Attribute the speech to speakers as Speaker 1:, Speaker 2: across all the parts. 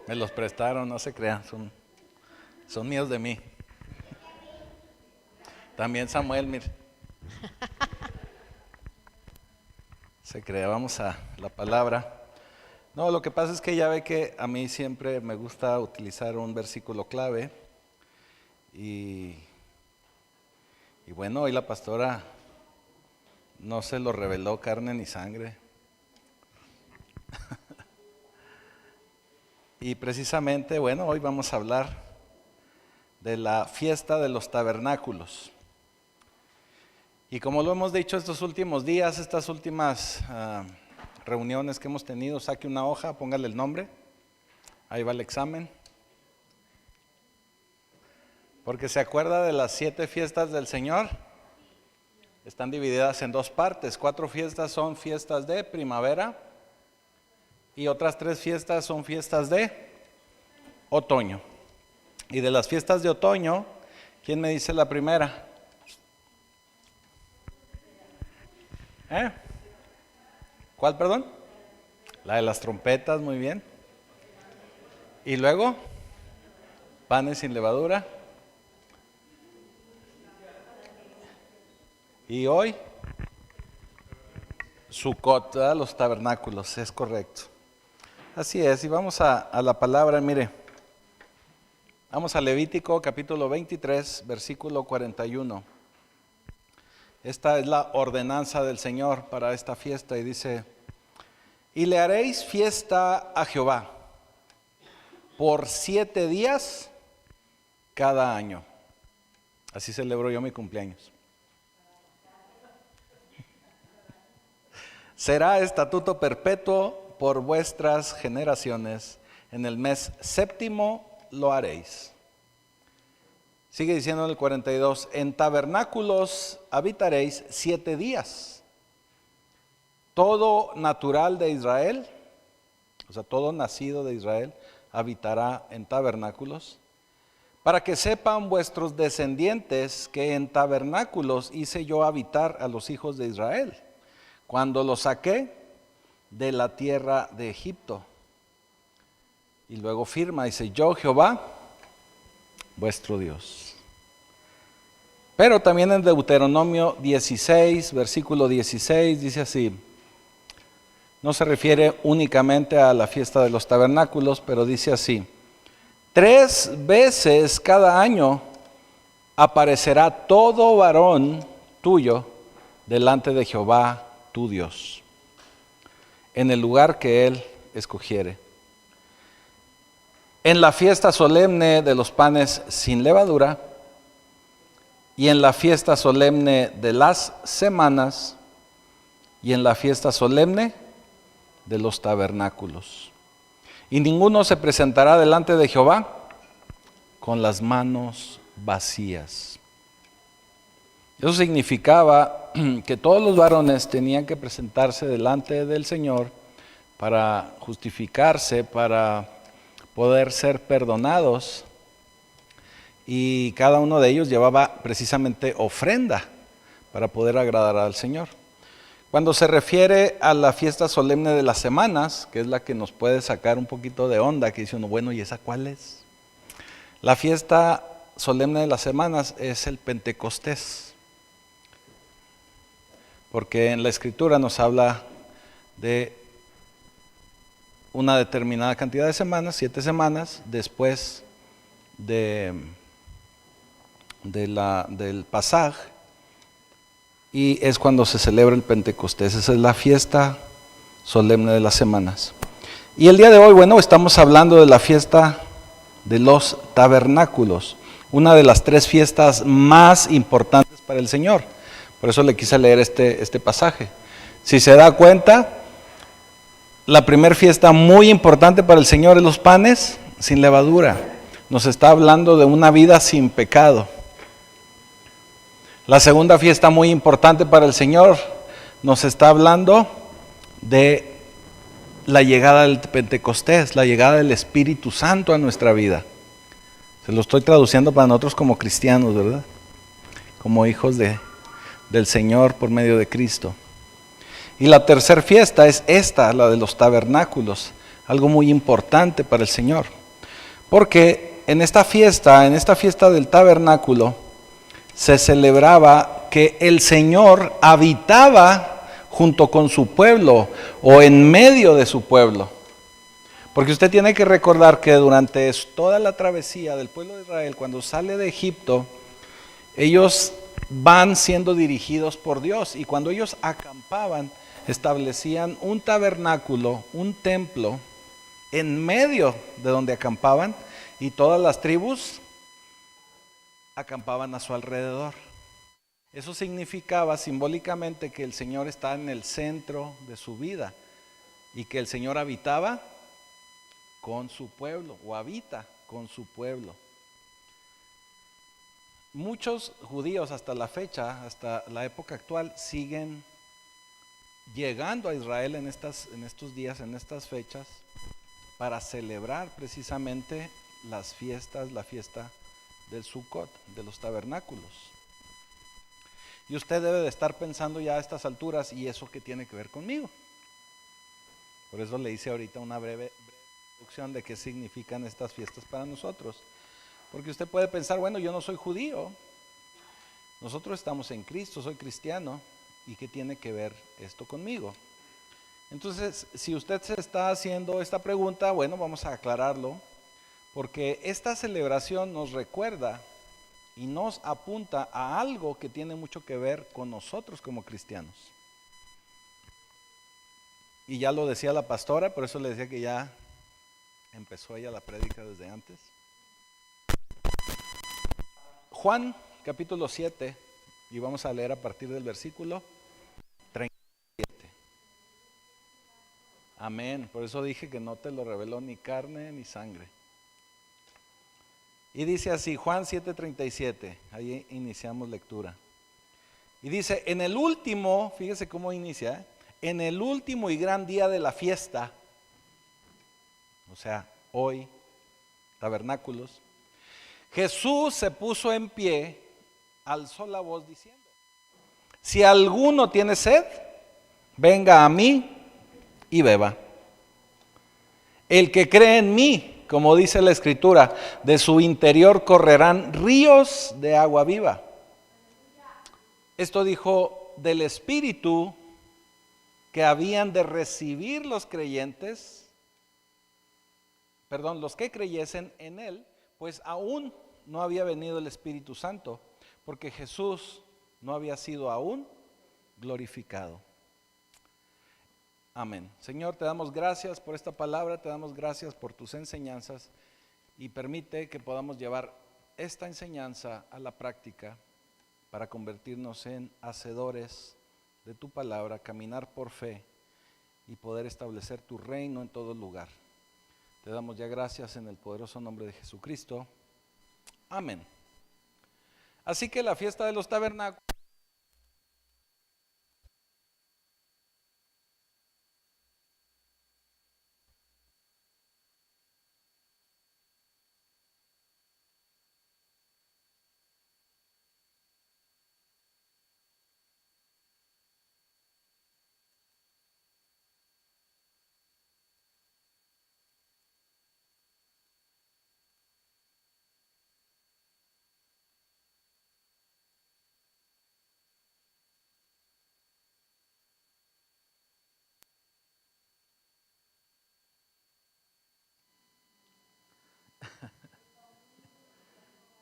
Speaker 1: Me los prestaron, no se crean, son míos de mí. También Samuel, mire. Se crea, vamos a la palabra. No, lo que pasa es que ya ve que a mí siempre me gusta utilizar un versículo clave. Y bueno, hoy la pastora no se lo reveló carne ni sangre. Y precisamente, bueno, hoy vamos a hablar de la fiesta de los tabernáculos. Y como lo hemos dicho estos últimos días, estas últimas reuniones que hemos tenido, saque una hoja, póngale el nombre, ahí va el examen. Porque se acuerda de las 7 fiestas del Señor, están divididas en 2 partes, 4 fiestas son fiestas de primavera y otras 3 fiestas son fiestas de otoño. Y de las fiestas de otoño, ¿quién me dice la primera? ¿Cuál, perdón? La de las trompetas, muy bien. Y luego, panes sin levadura. Y hoy, Sucot, los tabernáculos, es correcto. Así es, y vamos a la palabra, mire. Vamos a Levítico capítulo 23, versículo 41. Esta es la ordenanza del Señor para esta fiesta y dice: y le haréis fiesta a Jehová por 7 días cada año. Así celebro yo mi cumpleaños. Será estatuto perpetuo por vuestras generaciones. En el mes 7º lo haréis. Sigue diciendo en el 42, en tabernáculos habitaréis 7 días. Todo natural de Israel, o sea, todo nacido de Israel, habitará en tabernáculos, para que sepan vuestros descendientes que en tabernáculos hice yo habitar a los hijos de Israel, cuando los saqué de la tierra de Egipto. Y luego firma, dice: yo Jehová, vuestro Dios. Pero también en Deuteronomio 16, versículo 16, dice así. No se refiere únicamente a la fiesta de los tabernáculos, pero dice así: 3 veces cada año aparecerá todo varón tuyo delante de Jehová tu Dios, en el lugar que él escogiere. En la fiesta solemne de los panes sin levadura, y en la fiesta solemne de las semanas, y en la fiesta solemne de los tabernáculos. Y ninguno se presentará delante de Jehová con las manos vacías. Eso significaba que todos los varones tenían que presentarse delante del Señor para justificarse, para poder ser perdonados. Y cada uno de ellos llevaba precisamente ofrenda para poder agradar al Señor. Cuando se refiere a la fiesta solemne de las semanas, que es la que nos puede sacar un poquito de onda, que dice uno, bueno, ¿y esa cuál es? La fiesta solemne de las semanas es el Pentecostés, porque en la Escritura nos habla de una determinada cantidad de semanas, 7 semanas, después del pasaje, y es cuando se celebra el Pentecostés. Esa es la fiesta solemne de las semanas. Y el día de hoy, bueno, estamos hablando de la fiesta de los tabernáculos, una de las 3 fiestas más importantes para el Señor. Por eso le quise leer este pasaje. Si se da cuenta, la primera fiesta muy importante para el Señor es los panes sin levadura. Nos está hablando de una vida sin pecado. La segunda fiesta muy importante para el Señor nos está hablando de la llegada del Pentecostés, la llegada del Espíritu Santo a nuestra vida. Se lo estoy traduciendo para nosotros como cristianos, ¿verdad? Como hijos del Señor por medio de Cristo. Y la tercera fiesta es esta, la de los tabernáculos. algo muy importante para el Señor. Porque en esta fiesta del tabernáculo, se celebraba que el Señor habitaba junto con su pueblo o en medio de su pueblo. Porque usted tiene que recordar que durante toda la travesía del pueblo de Israel, cuando sale de Egipto, ellos van siendo dirigidos por Dios, y cuando ellos acampaban, establecían un tabernáculo, un templo, en medio de donde acampaban, y todas las tribus acampaban a su alrededor. Eso significaba simbólicamente que el Señor está en el centro de su vida y que el Señor habitaba con su pueblo, o habita con su pueblo. Muchos judíos hasta la fecha, hasta la época actual, siguen llegando a Israel en estos días, en estas fechas, para celebrar precisamente las fiestas, la fiesta del Sukkot, de los tabernáculos. Y usted debe de estar pensando ya a estas alturas, ¿y eso qué tiene que ver conmigo? Por eso le hice ahorita una breve introducción de qué significan estas fiestas para nosotros. Porque usted puede pensar, bueno, yo no soy judío, nosotros estamos en Cristo, soy cristiano, ¿y qué tiene que ver esto conmigo? Entonces, si usted se está haciendo esta pregunta, bueno, vamos a aclararlo, porque esta celebración nos recuerda y nos apunta a algo que tiene mucho que ver con nosotros como cristianos. Y ya lo decía la pastora, por eso le decía que ya empezó ella la prédica desde antes. Juan capítulo 7, y vamos a leer a partir del versículo 37. Amén, por eso dije que no te lo reveló ni carne ni sangre. Y dice así, Juan 7:37, ahí iniciamos lectura. Y dice, en el último, fíjese cómo inicia, en el último y gran día de la fiesta, o sea, hoy, tabernáculos, Jesús se puso en pie, alzó la voz diciendo, si alguno tiene sed, venga a mí y beba. El que cree en mí, como dice la Escritura, de su interior correrán ríos de agua viva. Esto dijo del Espíritu que habían de recibir los creyentes, los que creyesen en Él, pues aún no había venido el Espíritu Santo, porque Jesús no había sido aún glorificado. Amén. Señor, te damos gracias por esta palabra, te damos gracias por tus enseñanzas, y permite que podamos llevar esta enseñanza a la práctica para convertirnos en hacedores de tu palabra, caminar por fe y poder establecer tu reino en todo lugar. Te damos ya gracias en el poderoso nombre de Jesucristo. Amén. Así que la fiesta de los tabernáculos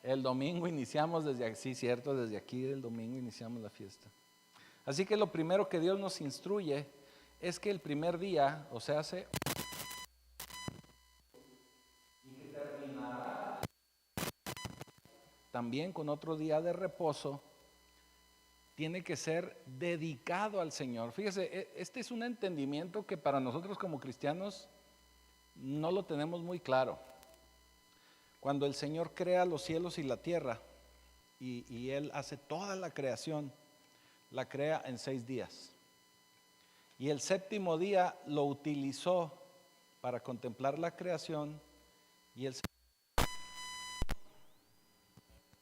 Speaker 1: el domingo iniciamos desde aquí, sí, cierto, desde aquí el domingo iniciamos la fiesta. Así que lo primero que Dios nos instruye es que el primer día, o sea, también con otro día de reposo, tiene que ser dedicado al Señor. Fíjese, este es un entendimiento que para nosotros como cristianos no lo tenemos muy claro. Cuando el Señor crea los cielos y la tierra, y Él hace toda la creación, la crea en 6 días. Y el séptimo día lo utilizó para contemplar la creación, y el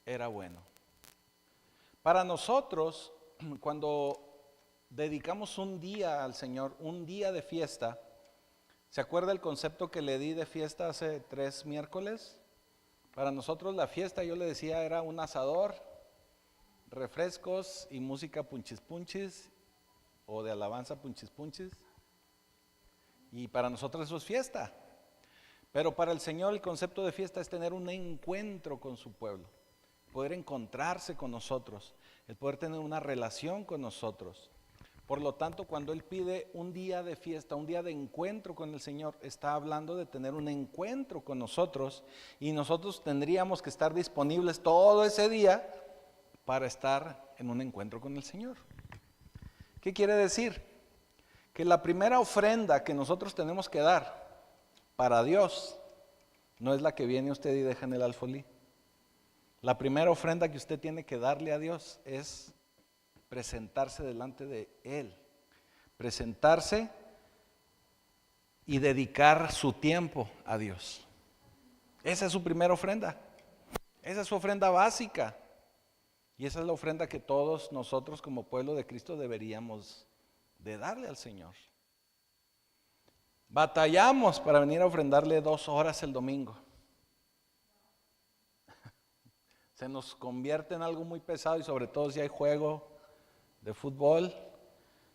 Speaker 1: era bueno. Para nosotros, cuando dedicamos un día al Señor, un día de fiesta, ¿Se acuerda el concepto que le di de fiesta hace 3 miércoles? Para nosotros la fiesta, yo le decía, era un asador, refrescos y música punchis punchis, o de alabanza punchis punchis. Y para nosotros eso es fiesta. Pero para el Señor el concepto de fiesta es tener un encuentro con su pueblo, poder encontrarse con nosotros, el poder tener una relación con nosotros. Por lo tanto, cuando Él pide un día de fiesta, un día de encuentro con el Señor, está hablando de tener un encuentro con nosotros, y nosotros tendríamos que estar disponibles todo ese día para estar en un encuentro con el Señor. ¿Qué quiere decir? Que la primera ofrenda que nosotros tenemos que dar para Dios no es la que viene usted y deja en el alfolí. La primera ofrenda que usted tiene que darle a Dios es presentarse delante de Él, presentarse y dedicar su tiempo a Dios. Esa es su primera ofrenda, esa es su ofrenda básica, y esa es la ofrenda que todos nosotros como pueblo de Cristo deberíamos de darle al Señor. Batallamos para venir a ofrendarle 2 horas el domingo. Se nos convierte en algo muy pesado, y sobre todo si hay juego de fútbol,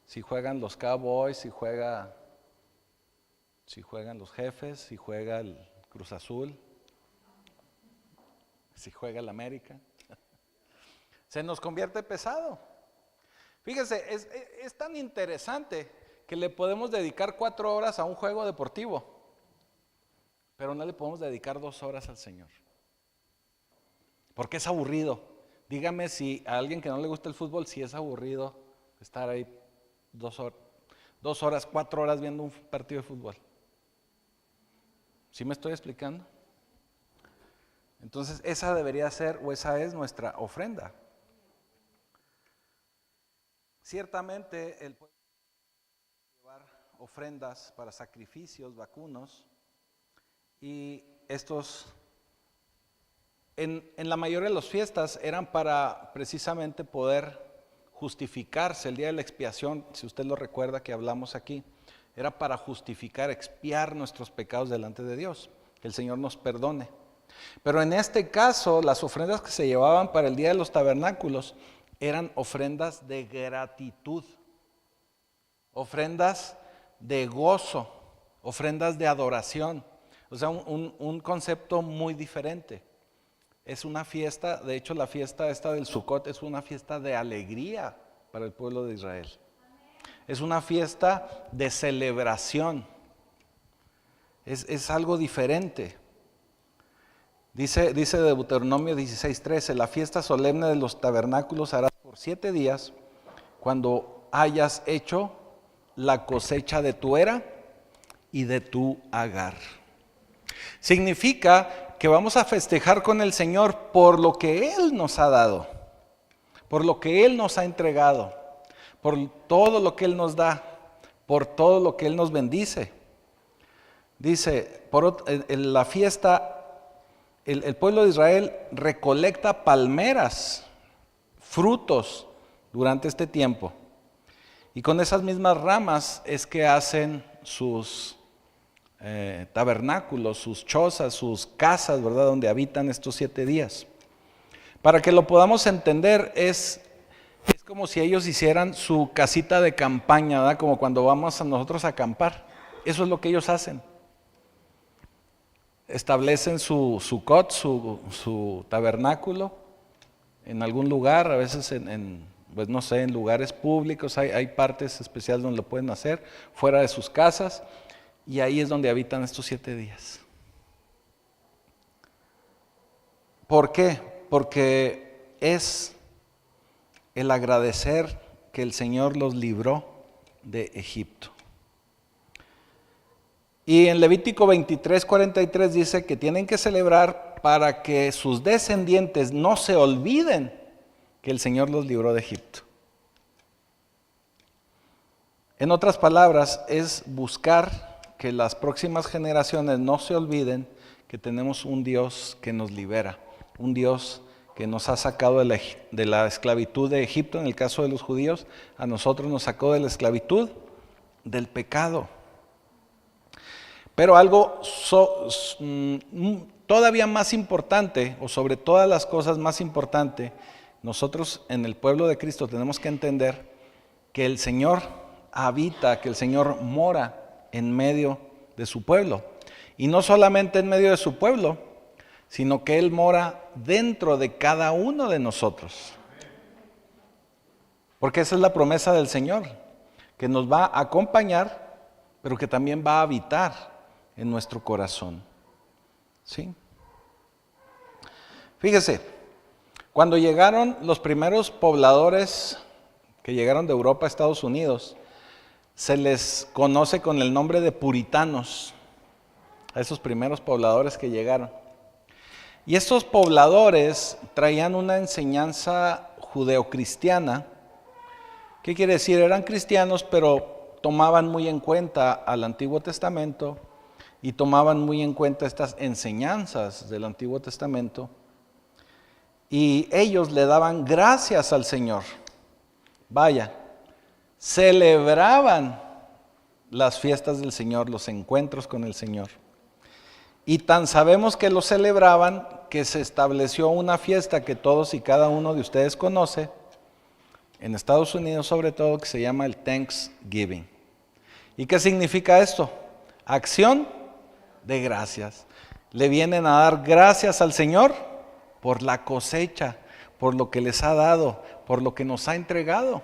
Speaker 1: si juegan los Cowboys, si juegan los Jefes, si juega el Cruz Azul, si juega el América. Se nos convierte pesado. Fíjese, es tan interesante que le podemos dedicar 4 horas a un juego deportivo, pero no le podemos dedicar 2 horas al Señor, porque es aburrido. Dígame si a alguien que no le gusta el fútbol, si es aburrido estar ahí 2 horas, 4 horas viendo un partido de fútbol. ¿Sí me estoy explicando? Entonces esa debería ser, o esa es nuestra ofrenda. Ciertamente el pueblo puede llevar ofrendas para sacrificios, vacunos, y estos en la mayoría de las fiestas eran para precisamente poder justificarse. El día de la expiación, si usted lo recuerda que hablamos aquí, era para justificar, expiar nuestros pecados delante de Dios, que el Señor nos perdone. Pero en este caso, las ofrendas que se llevaban para el día de los tabernáculos eran ofrendas de gratitud, ofrendas de gozo, ofrendas de adoración. O sea, un concepto muy diferente. Es una fiesta, de hecho la fiesta esta del Sukkot es una fiesta de alegría para el pueblo de Israel. Es una fiesta de celebración. Es algo diferente. Dice Deuteronomio 16:13, la fiesta solemne de los tabernáculos harás por 7 días, cuando hayas hecho la cosecha de tu era y de tu agar. Significa que vamos a festejar con el Señor por lo que Él nos ha dado, por lo que Él nos ha entregado, por todo lo que Él nos da, por todo lo que Él nos bendice. Dice, en la fiesta, el pueblo de Israel recolecta palmeras, frutos durante este tiempo, y con esas mismas ramas es que hacen sus tabernáculos, sus chozas, sus casas, ¿verdad? Donde habitan estos 7 días. Para que lo podamos entender, es como si ellos hicieran su casita de campaña, ¿verdad? Como cuando vamos a nosotros a acampar. Eso es lo que ellos hacen. Establecen su sukkot, su tabernáculo en algún lugar, a veces pues no sé, en lugares públicos, hay partes especiales donde lo pueden hacer, fuera de sus casas. Y ahí es donde habitan estos 7 días. ¿Por qué? Porque es el agradecer que el Señor los libró de Egipto. Y en Levítico 23:43 dice que tienen que celebrar para que sus descendientes no se olviden que el Señor los libró de Egipto. En otras palabras, es buscar que las próximas generaciones no se olviden que tenemos un Dios que nos libera, un Dios que nos ha sacado de la esclavitud de Egipto. En el caso de los judíos, a nosotros nos sacó de la esclavitud del pecado. Pero algo todavía más importante, o sobre todas las cosas más importante, nosotros en el pueblo de Cristo tenemos que entender que el Señor habita, que el Señor mora en medio de su pueblo. Y no solamente en medio de su pueblo, sino que Él mora dentro de cada uno de nosotros. Porque esa es la promesa del Señor, que nos va a acompañar, pero que también va a habitar en nuestro corazón. ¿Sí? Fíjese, cuando llegaron los primeros pobladores que llegaron de Europa a Estados Unidos, se les conoce con el nombre de puritanos, a esos primeros pobladores que llegaron. Y estos pobladores traían una enseñanza judeocristiana. ¿Qué quiere decir? Eran cristianos, pero tomaban muy en cuenta al Antiguo Testamento y tomaban muy en cuenta estas enseñanzas del Antiguo Testamento. Y ellos le daban gracias al Señor. Vaya, celebraban las fiestas del Señor, los encuentros con el Señor. Y tan sabemos que lo celebraban que se estableció una fiesta que todos y cada uno de ustedes conoce, en Estados Unidos sobre todo, que se llama el Thanksgiving. ¿Y qué significa esto? Acción de gracias. Le vienen a dar gracias al Señor por la cosecha, por lo que les ha dado, por lo que nos ha entregado.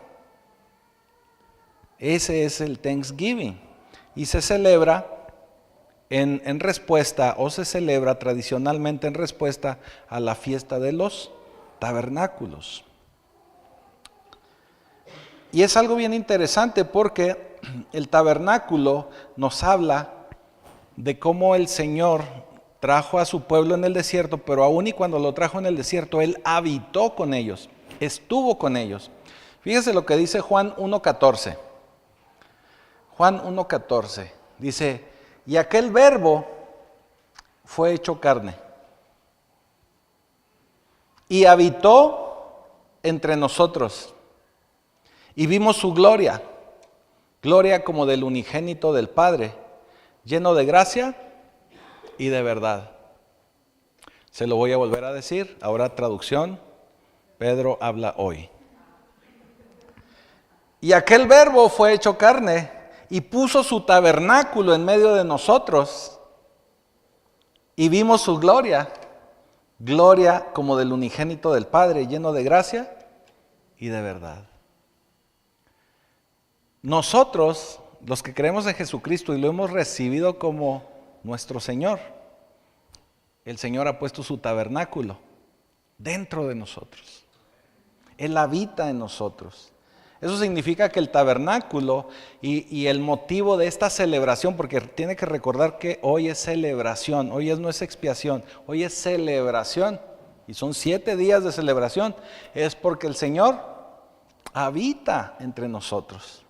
Speaker 1: Ese es el Thanksgiving. Y se celebra en respuesta, o se celebra tradicionalmente en respuesta a la fiesta de los tabernáculos. Y es algo bien interesante porque el tabernáculo nos habla de cómo el Señor trajo a su pueblo en el desierto, pero aún y cuando lo trajo en el desierto, Él habitó con ellos, estuvo con ellos. Fíjese lo que dice Juan 1:14. Juan 1:14 dice: y aquel verbo fue hecho carne y habitó entre nosotros y vimos su gloria, gloria como del unigénito del Padre, lleno de gracia y de verdad. Se lo voy a volver a decir, ahora traducción, Pedro habla hoy. Y aquel verbo fue hecho carne y puso su tabernáculo en medio de nosotros y vimos su gloria, gloria como del unigénito del Padre, lleno de gracia y de verdad. Nosotros, los que creemos en Jesucristo y lo hemos recibido como nuestro Señor, el Señor ha puesto su tabernáculo dentro de nosotros. Él habita en nosotros. Eso significa que el tabernáculo y el motivo de esta celebración, porque tiene que recordar que hoy es celebración, hoy no es expiación, hoy es celebración, y son 7 días de celebración, es porque el Señor habita entre nosotros,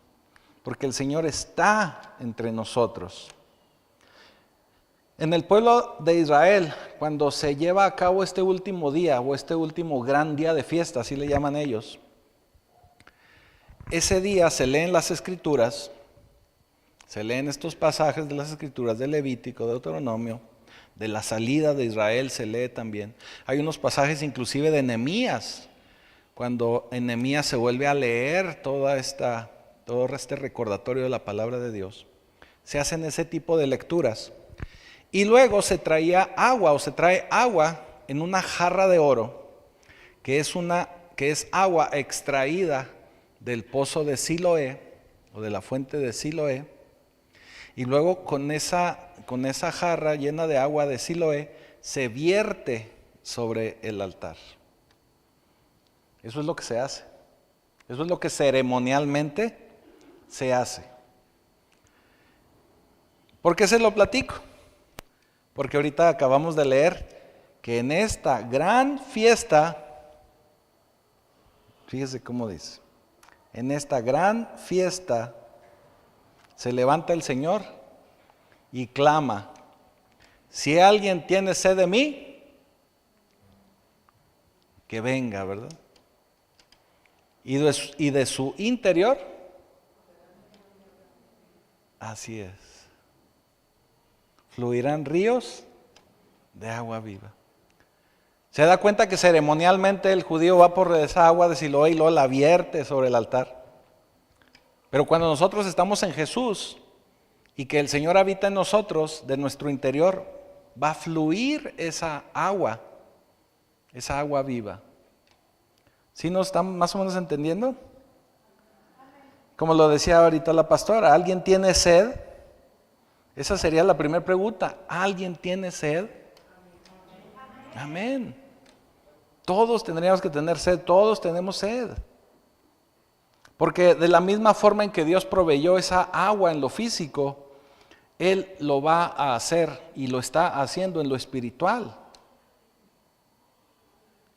Speaker 1: porque el Señor está entre nosotros. En el pueblo de Israel, cuando se lleva a cabo este último día, o este último gran día de fiesta, así le llaman ellos, ese día se leen las Escrituras, se leen estos pasajes de las Escrituras de Levítico, de Deuteronomio, de la salida de Israel se lee también. Hay unos pasajes inclusive de Nehemías, cuando en Nehemías se vuelve a leer todo este recordatorio de la palabra de Dios. Se hacen ese tipo de lecturas. Y luego se traía agua, o se trae agua en una jarra de oro, que es agua extraída del pozo de Siloé, o de la fuente de Siloé, y luego con esa jarra llena de agua de Siloé se vierte sobre el altar. Eso es lo que se hace. Eso es lo que ceremonialmente se hace. ¿Por qué se lo platico? Porque ahorita acabamos de leer que en esta gran fiesta, fíjese cómo dice, en esta gran fiesta se levanta el Señor y clama: si alguien tiene sed de mí, que venga, ¿verdad? Y de su interior, así es. fluirán ríos de agua viva. Se da cuenta que ceremonialmente el judío va por esa agua de Siloé y luego la vierte sobre el altar. Pero cuando nosotros estamos en Jesús y que el Señor habita en nosotros, de nuestro interior va a fluir esa agua viva. ¿Sí nos están más o menos entendiendo? Como lo decía ahorita la pastora, ¿alguien tiene sed? Esa sería la primera pregunta. ¿Alguien tiene sed? Amén. Todos tendríamos que tener sed, todos tenemos sed. Porque de la misma forma en que Dios proveyó esa agua en lo físico, Él lo va a hacer y lo está haciendo en lo espiritual.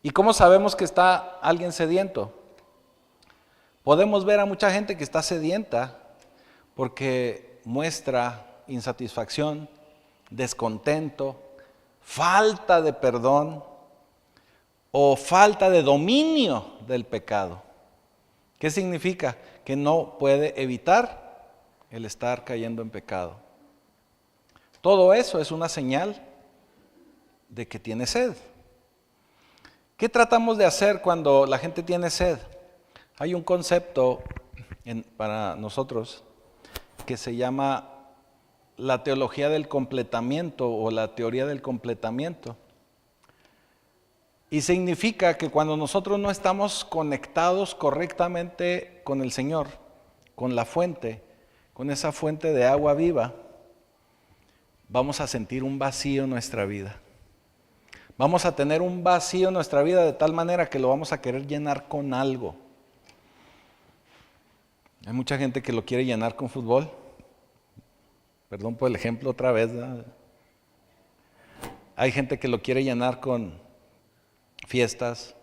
Speaker 1: ¿Y cómo sabemos que está alguien sediento? Podemos ver a mucha gente que está sedienta porque muestra insatisfacción, descontento, falta de perdón o falta de dominio del pecado. ¿Qué significa? Que no puede evitar el estar cayendo en pecado. Todo eso es una señal de que tiene sed. ¿Qué tratamos de hacer cuando la gente tiene sed? Hay un concepto para nosotros que se llama la teología del completamiento o la teoría del completamiento. Y significa que cuando nosotros no estamos conectados correctamente con el Señor, con la fuente, con esa fuente de agua viva, vamos a sentir un vacío en nuestra vida. Vamos a tener un vacío en nuestra vida de tal manera que lo vamos a querer llenar con algo. Hay mucha gente que lo quiere llenar con fútbol. Perdón por el ejemplo otra vez, ¿verdad? Hay gente que lo quiere llenar con fiestas.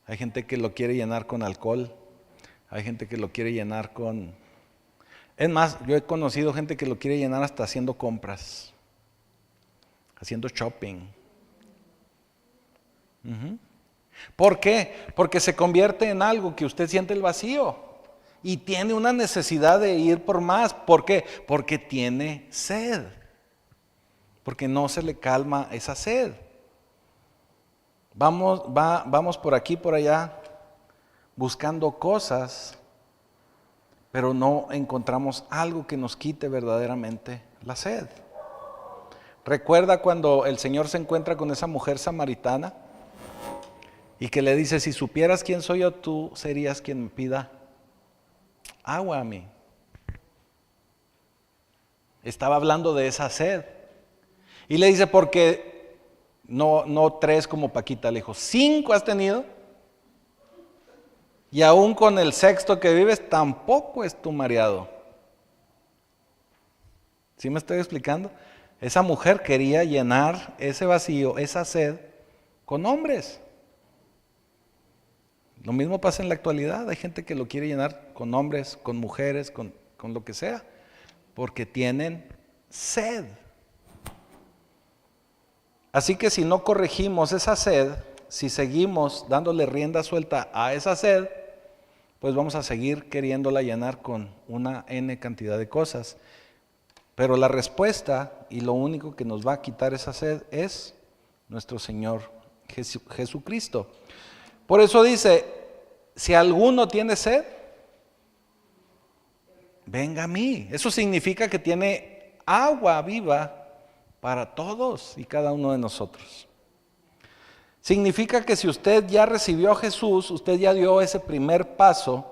Speaker 1: Hay gente que lo quiere llenar con alcohol. Hay gente que lo quiere llenar con... Es más, yo he conocido gente que lo quiere llenar hasta haciendo compras, haciendo shopping. ¿Por qué? Porque se convierte en algo que usted siente el vacío y tiene una necesidad de ir por más. ¿Por qué? Porque tiene sed, porque no se le calma esa sed. Vamos por aquí, por allá, buscando cosas, pero no encontramos algo que nos quite verdaderamente la sed. ¿Recuerda cuando el Señor se encuentra con esa mujer samaritana y que le dice, si supieras quién soy yo, tú serías quien me pida agua a mí? Estaba hablando de esa sed. Y le dice, porque no 3 como Paquita, le dijo, 5 has tenido. Y aún con el 6º que vives, tampoco es tu mareado. ¿Sí me estoy explicando? Esa mujer quería llenar ese vacío, esa sed, con hombres. Lo mismo pasa en la actualidad. Hay gente que lo quiere llenar con hombres, con mujeres, con lo que sea, porque tienen sed. Así que si no corregimos esa sed, si seguimos dándole rienda suelta a esa sed, pues vamos a seguir queriéndola llenar con una N cantidad de cosas. Pero la respuesta y lo único que nos va a quitar esa sed es nuestro Señor Jesucristo. Por eso dice, si alguno tiene sed, venga a mí. Eso significa que tiene agua viva para todos y cada uno de nosotros. Significa que si usted ya recibió a Jesús, usted ya dio ese primer paso,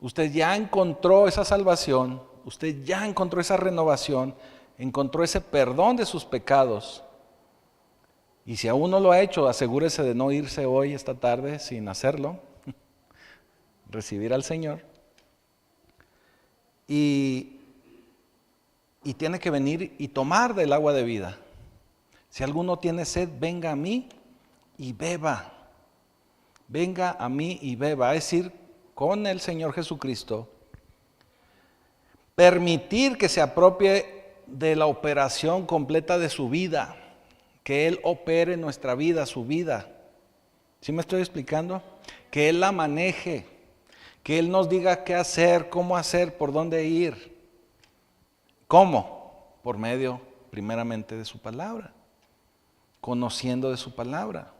Speaker 1: usted ya encontró esa salvación, usted ya encontró esa renovación, encontró ese perdón de sus pecados. Y si aún no lo ha hecho, asegúrese de no irse hoy, esta tarde, sin hacerlo, recibir al Señor. Y tiene que venir y tomar del agua de vida. Si alguno tiene sed, venga a mí y beba. Venga a mí y beba. Es decir, con el Señor Jesucristo, permitir que se apropie de la operación completa de su vida. Que Él opere nuestra vida, su vida. ¿Sí me estoy explicando? Que Él la maneje. Que Él nos diga qué hacer, cómo hacer, por dónde ir. ¿Cómo? Por medio primeramente de su palabra, conociendo de su palabra.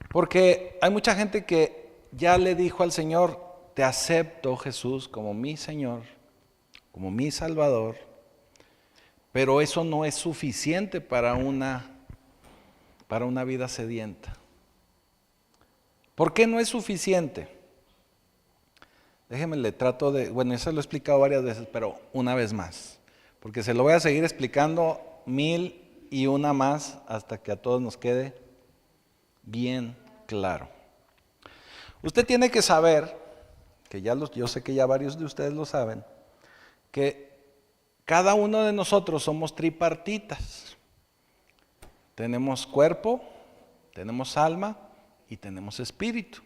Speaker 1: Porque hay mucha gente que ya le dijo al Señor: te acepto, Jesús, como mi Señor, como mi Salvador, pero eso no es suficiente para una vida sedienta. ¿Por qué no es suficiente? Déjeme, le trato de, bueno, eso lo he explicado varias veces, pero una vez más, porque se lo voy a seguir explicando 1001 más hasta que a todos nos quede bien claro. Usted tiene que saber, que yo sé que ya varios de ustedes lo saben, que cada uno de nosotros somos tripartitas. Tenemos cuerpo, tenemos alma y tenemos espíritu.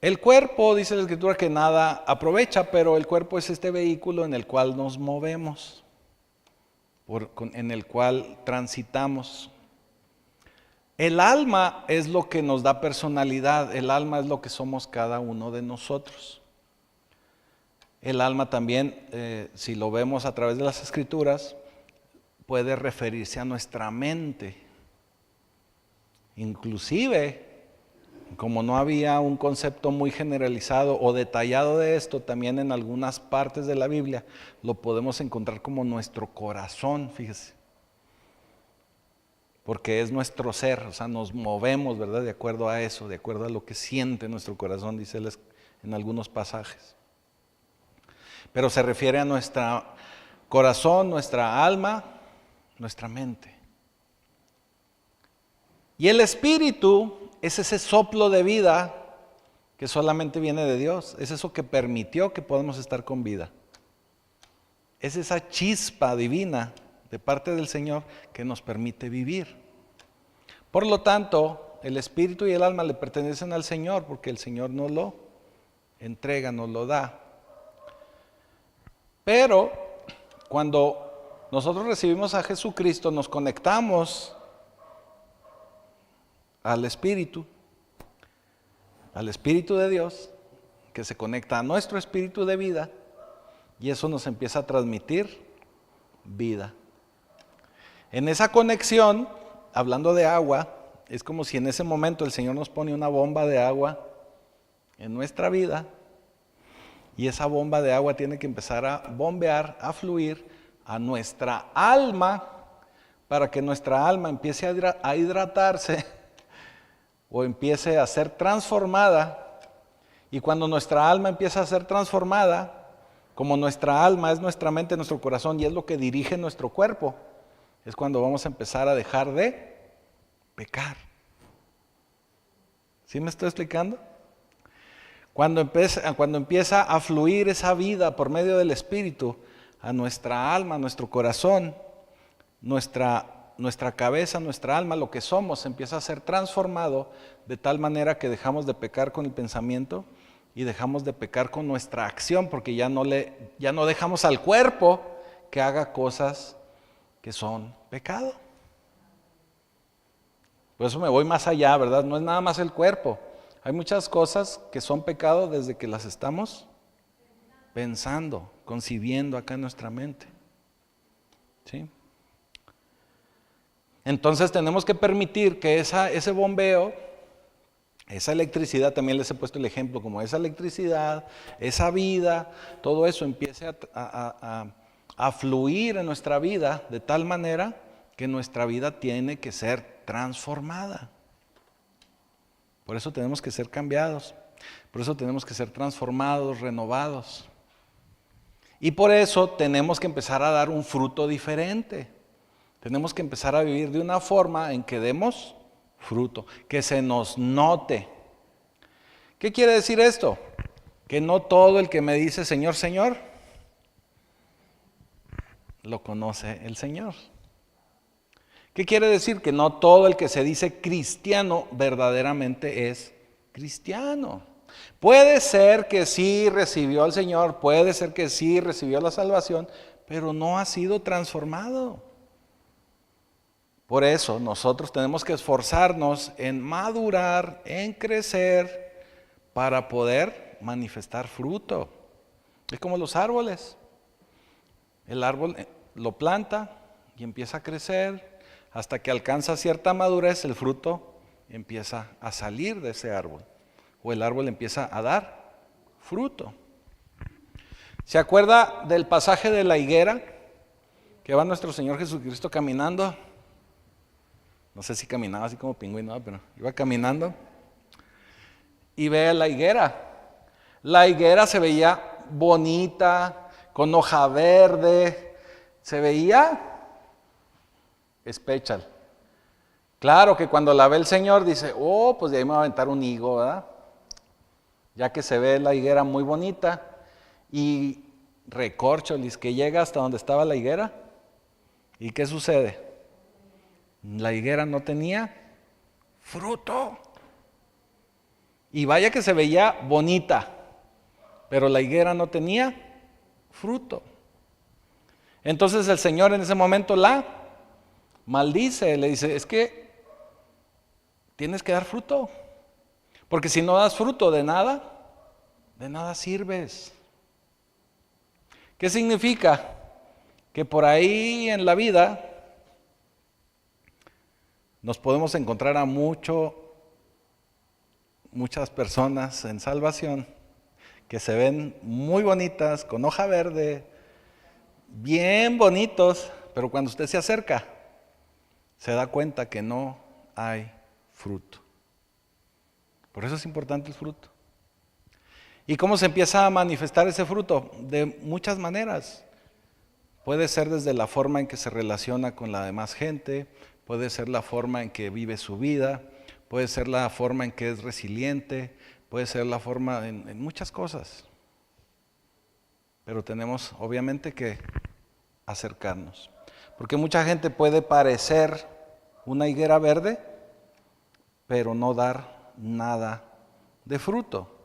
Speaker 1: El cuerpo, dice la Escritura, que nada aprovecha, pero el cuerpo es este vehículo en el cual nos movemos, en el cual transitamos. El alma es lo que nos da personalidad, el alma es lo que somos cada uno de nosotros. El alma también, si lo vemos a través de las Escrituras, puede referirse a nuestra mente. Inclusive, como no había un concepto muy generalizado o detallado de esto, también en algunas partes de la Biblia lo podemos encontrar como nuestro corazón, fíjese. Porque es nuestro ser, o sea, nos movemos, ¿verdad? De acuerdo a eso, de acuerdo a lo que siente nuestro corazón, dice él en algunos pasajes. Pero se refiere a nuestro corazón, nuestra alma, nuestra mente. Y el espíritu es ese soplo de vida que solamente viene de Dios. Es eso que permitió que podamos estar con vida. Es esa chispa divina de parte del Señor que nos permite vivir. Por lo tanto, el espíritu y el alma le pertenecen al Señor porque el Señor nos lo entrega, nos lo da. Pero cuando nosotros recibimos a Jesucristo, nos conectamos al Espíritu de Dios, que se conecta a nuestro espíritu de vida, y eso nos empieza a transmitir vida. En esa conexión, hablando de agua, es como si en ese momento el Señor nos pone una bomba de agua en nuestra vida, y esa bomba de agua tiene que empezar a bombear, a fluir a nuestra alma, para que nuestra alma empiece a hidratarse o empiece a ser transformada. Y cuando nuestra alma empieza a ser transformada, como nuestra alma es nuestra mente, nuestro corazón y es lo que dirige nuestro cuerpo, es cuando vamos a empezar a dejar de pecar. ¿Sí me estoy explicando? Cuando empieza a fluir esa vida por medio del Espíritu a nuestra alma, a nuestro corazón, nuestra cabeza, nuestra alma, lo que somos, empieza a ser transformado de tal manera que dejamos de pecar con el pensamiento y dejamos de pecar con nuestra acción, porque ya no dejamos al cuerpo que haga cosas que son pecado. Por eso me voy más allá, ¿verdad? No es nada más el cuerpo. Hay muchas cosas que son pecado desde que las estamos pensando, concibiendo acá en nuestra mente. ¿Sí? Entonces tenemos que permitir que ese bombeo, esa electricidad, también les he puesto el ejemplo, como esa electricidad, esa vida, todo eso empiece a fluir en nuestra vida de tal manera que nuestra vida tiene que ser transformada. Por eso tenemos que ser cambiados, por eso tenemos que ser transformados, renovados. Y por eso tenemos que empezar a dar un fruto diferente. Tenemos que empezar a vivir de una forma en que demos fruto, que se nos note. ¿Qué quiere decir esto? Que no todo el que me dice Señor, Señor, lo conoce el Señor. ¿Qué quiere decir? Que no todo el que se dice cristiano verdaderamente es cristiano. Puede ser que sí recibió al Señor, puede ser que sí recibió la salvación, pero no ha sido transformado. Por eso nosotros tenemos que esforzarnos en madurar, en crecer, para poder manifestar fruto. Es como los árboles. el árbol lo planta y empieza a crecer hasta que alcanza cierta madurez, el fruto empieza a salir de ese árbol o el árbol empieza a dar fruto. ¿Se acuerda del pasaje de la higuera? Que va nuestro Señor Jesucristo caminando. No sé si caminaba así como pingüino, pero iba caminando y ve la higuera. La higuera se veía bonita, con hoja verde, se veía especial. Claro que cuando la ve el Señor dice, oh, pues de ahí me va a aventar un higo, ¿verdad? Ya que se ve la higuera muy bonita y recorcholis que llega hasta donde estaba la higuera. ¿Y qué sucede? La higuera no tenía fruto. Y vaya que se veía bonita, pero la higuera no tenía fruto. Entonces el Señor en ese momento la maldice, le dice, es que tienes que dar fruto, porque si no das fruto de nada sirves. ¿Qué significa? Que por ahí en la vida nos podemos encontrar a muchas personas en salvación que se ven muy bonitas, con hoja verde, bien bonitos, pero cuando usted se acerca, se da cuenta que no hay fruto. Por eso es importante el fruto. ¿Y cómo se empieza a manifestar ese fruto? De muchas maneras. Puede ser desde la forma en que se relaciona con la demás gente, puede ser la forma en que vive su vida, puede ser la forma en que es resiliente, puede ser la forma en muchas cosas. Pero tenemos obviamente que acercarnos. Porque mucha gente puede parecer una higuera verde, pero no dar nada de fruto.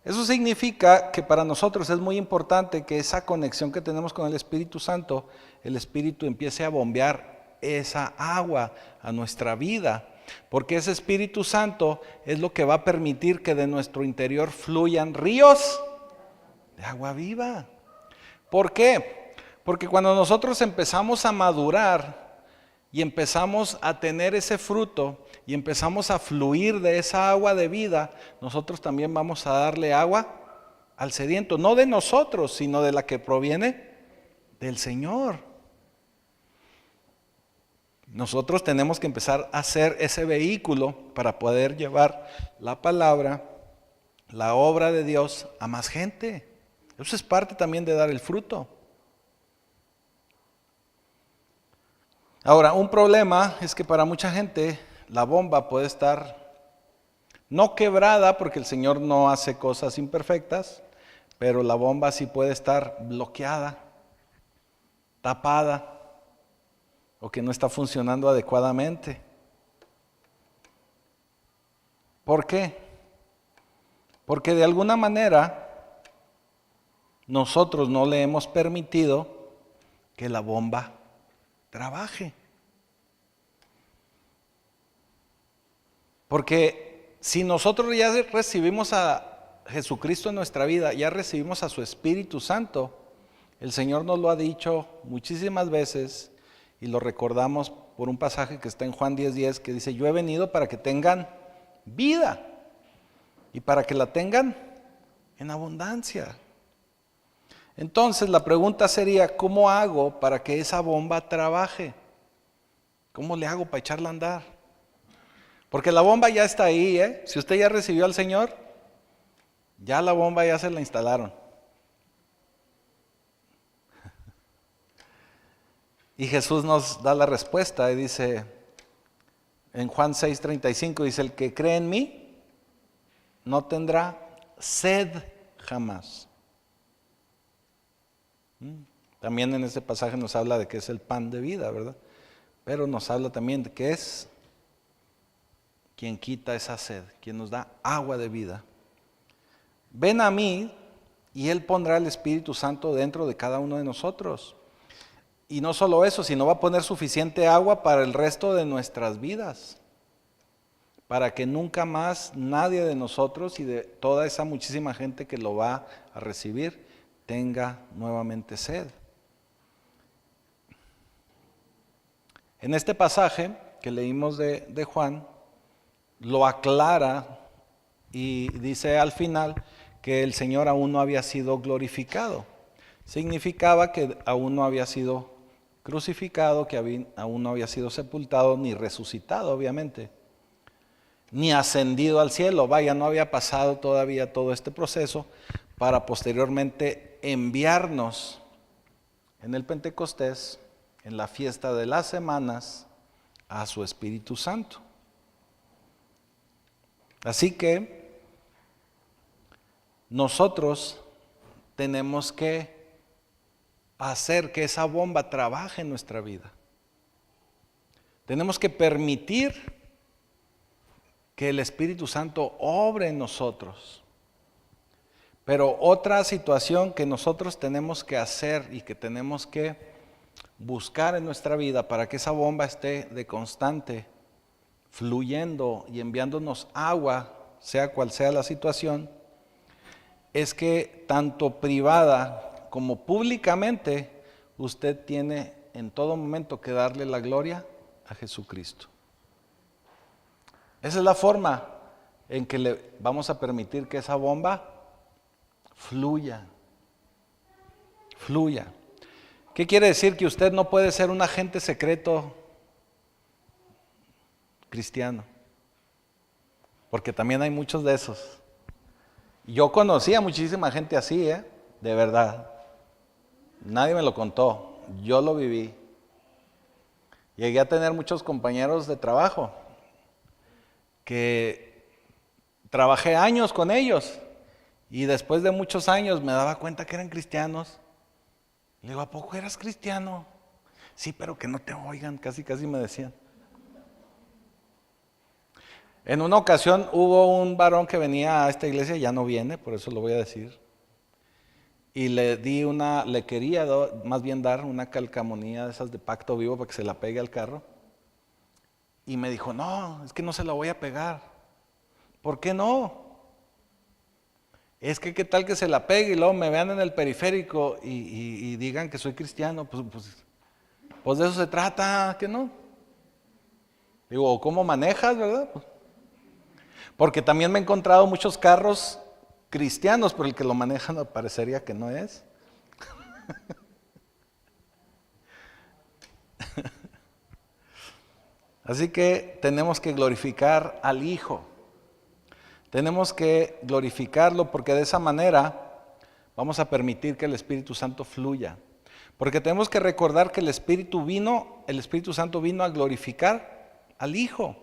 Speaker 1: Eso significa que para nosotros es muy importante que esa conexión que tenemos con el Espíritu Santo, el Espíritu empiece a bombear esa agua a nuestra vida, porque ese Espíritu Santo es lo que va a permitir que de nuestro interior fluyan ríos de agua viva. ¿Por qué? Porque cuando nosotros empezamos a madurar y empezamos a tener ese fruto y empezamos a fluir de esa agua de vida, nosotros también vamos a darle agua al sediento, no de nosotros, sino de la que proviene del Señor. Nosotros tenemos que empezar a ser ese vehículo para poder llevar la palabra, la obra de Dios a más gente. Eso es parte también de dar el fruto. Ahora, un problema es que para mucha gente la bomba puede estar no quebrada, porque el Señor no hace cosas imperfectas, pero la bomba sí puede estar bloqueada, tapada, o que no está funcionando adecuadamente. ¿Por qué? Porque de alguna manera nosotros no le hemos permitido que la bomba trabaje. Porque si nosotros ya recibimos a Jesucristo en nuestra vida, ya recibimos a su Espíritu Santo, el Señor nos lo ha dicho muchísimas veces y lo recordamos por un pasaje que está en Juan 10:10 que dice, yo he venido para que tengan vida y para que la tengan en abundancia. Entonces la pregunta sería, ¿cómo hago para que esa bomba trabaje? ¿Cómo le hago para echarla a andar? Porque la bomba ya está ahí, ¿eh? Si usted ya recibió al Señor, ya la bomba ya se la instalaron. Y Jesús nos da la respuesta y dice, en Juan 6:35, dice, el que cree en mí no tendrá sed jamás. También en ese pasaje nos habla de que es el pan de vida, ¿verdad? Pero nos habla también de que es quien quita esa sed, quien nos da agua de vida. Ven a mí y Él pondrá el Espíritu Santo dentro de cada uno de nosotros. Y no solo eso, sino va a poner suficiente agua para el resto de nuestras vidas, para que nunca más nadie de nosotros y de toda esa muchísima gente que lo va a recibir tenga nuevamente sed. En este pasaje que leímos de Juan, lo aclara y dice al final que el Señor aún no había sido glorificado. Significaba que aún no había sido crucificado, que aún no había sido sepultado ni resucitado, obviamente, ni ascendido al cielo. Vaya, no había pasado todavía todo este proceso para posteriormente enviarnos en el Pentecostés, en la fiesta de las semanas, a su Espíritu Santo. Así que nosotros tenemos que hacer que esa bomba trabaje en nuestra vida. Tenemos que permitir que el Espíritu Santo obre en nosotros. Pero otra situación que nosotros tenemos que hacer y que tenemos que buscar en nuestra vida para que esa bomba esté de constante fluyendo y enviándonos agua, sea cual sea la situación, es que tanto privada como públicamente usted tiene en todo momento que darle la gloria a Jesucristo. Esa es la forma en que le vamos a permitir que esa bomba fluya. ¿Qué quiere decir? Que usted no puede ser un agente secreto cristiano, porque también hay muchos de esos. Yo conocí a muchísima gente así, de verdad. Nadie me lo contó, yo lo viví. Llegué a tener muchos compañeros de trabajo que trabajé años con ellos y después de muchos años me daba cuenta que eran cristianos. Le digo, ¿a poco eras cristiano? Sí, pero que no te oigan, casi me decían. En una ocasión hubo un varón que venía a esta iglesia, ya no viene, por eso lo voy a decir. Y le quería más bien dar una calcamonía de esas de pacto vivo para que se la pegue al carro. Y me dijo, no, es que no se la voy a pegar. ¿Por qué no? Es que qué tal que se la pegue y luego me vean en el periférico y digan que soy cristiano. Pues de eso se trata, ¿que no? Digo, ¿cómo manejas, verdad? Porque también me he encontrado muchos carros cristianos, pero el que lo maneja no parecería que no es. Así que tenemos que glorificar al Hijo. Tenemos que glorificarlo porque de esa manera vamos a permitir que el Espíritu Santo fluya. Porque tenemos que recordar que el Espíritu Santo vino a glorificar al Hijo.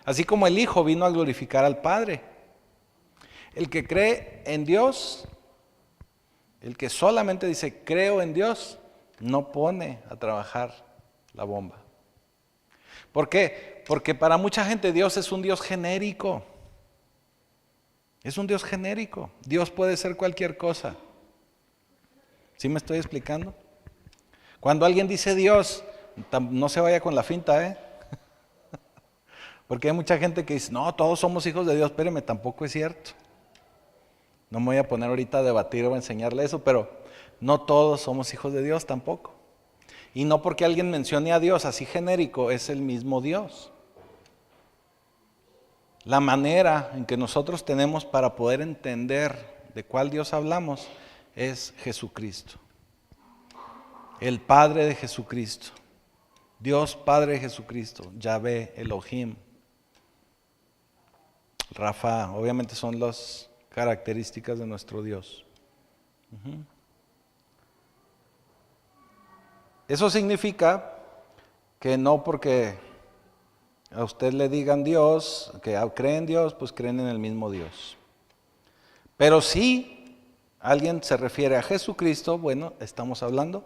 Speaker 1: Así como el Hijo vino a glorificar al Padre. El que cree en Dios, el que solamente dice creo en Dios, no pone a trabajar la bomba. ¿Por qué? Porque para mucha gente Dios es un Dios genérico. Es un Dios genérico. Dios puede ser cualquier cosa. ¿Sí me estoy explicando? Cuando alguien dice Dios, no se vaya con la finta, Porque hay mucha gente que dice, no, todos somos hijos de Dios. Espéreme, tampoco es cierto. No me voy a poner ahorita a debatir o a enseñarle eso, pero no todos somos hijos de Dios tampoco. Y no porque alguien mencione a Dios así genérico, es el mismo Dios. La manera en que nosotros tenemos para poder entender de cuál Dios hablamos es Jesucristo. El Padre de Jesucristo. Dios Padre de Jesucristo. Yahvé, Elohim. Rafa, obviamente son las características de nuestro Dios. Eso significa que no porque a usted le digan Dios, que creen en Dios, pues creen en el mismo Dios. Pero si alguien se refiere a Jesucristo, bueno, estamos hablando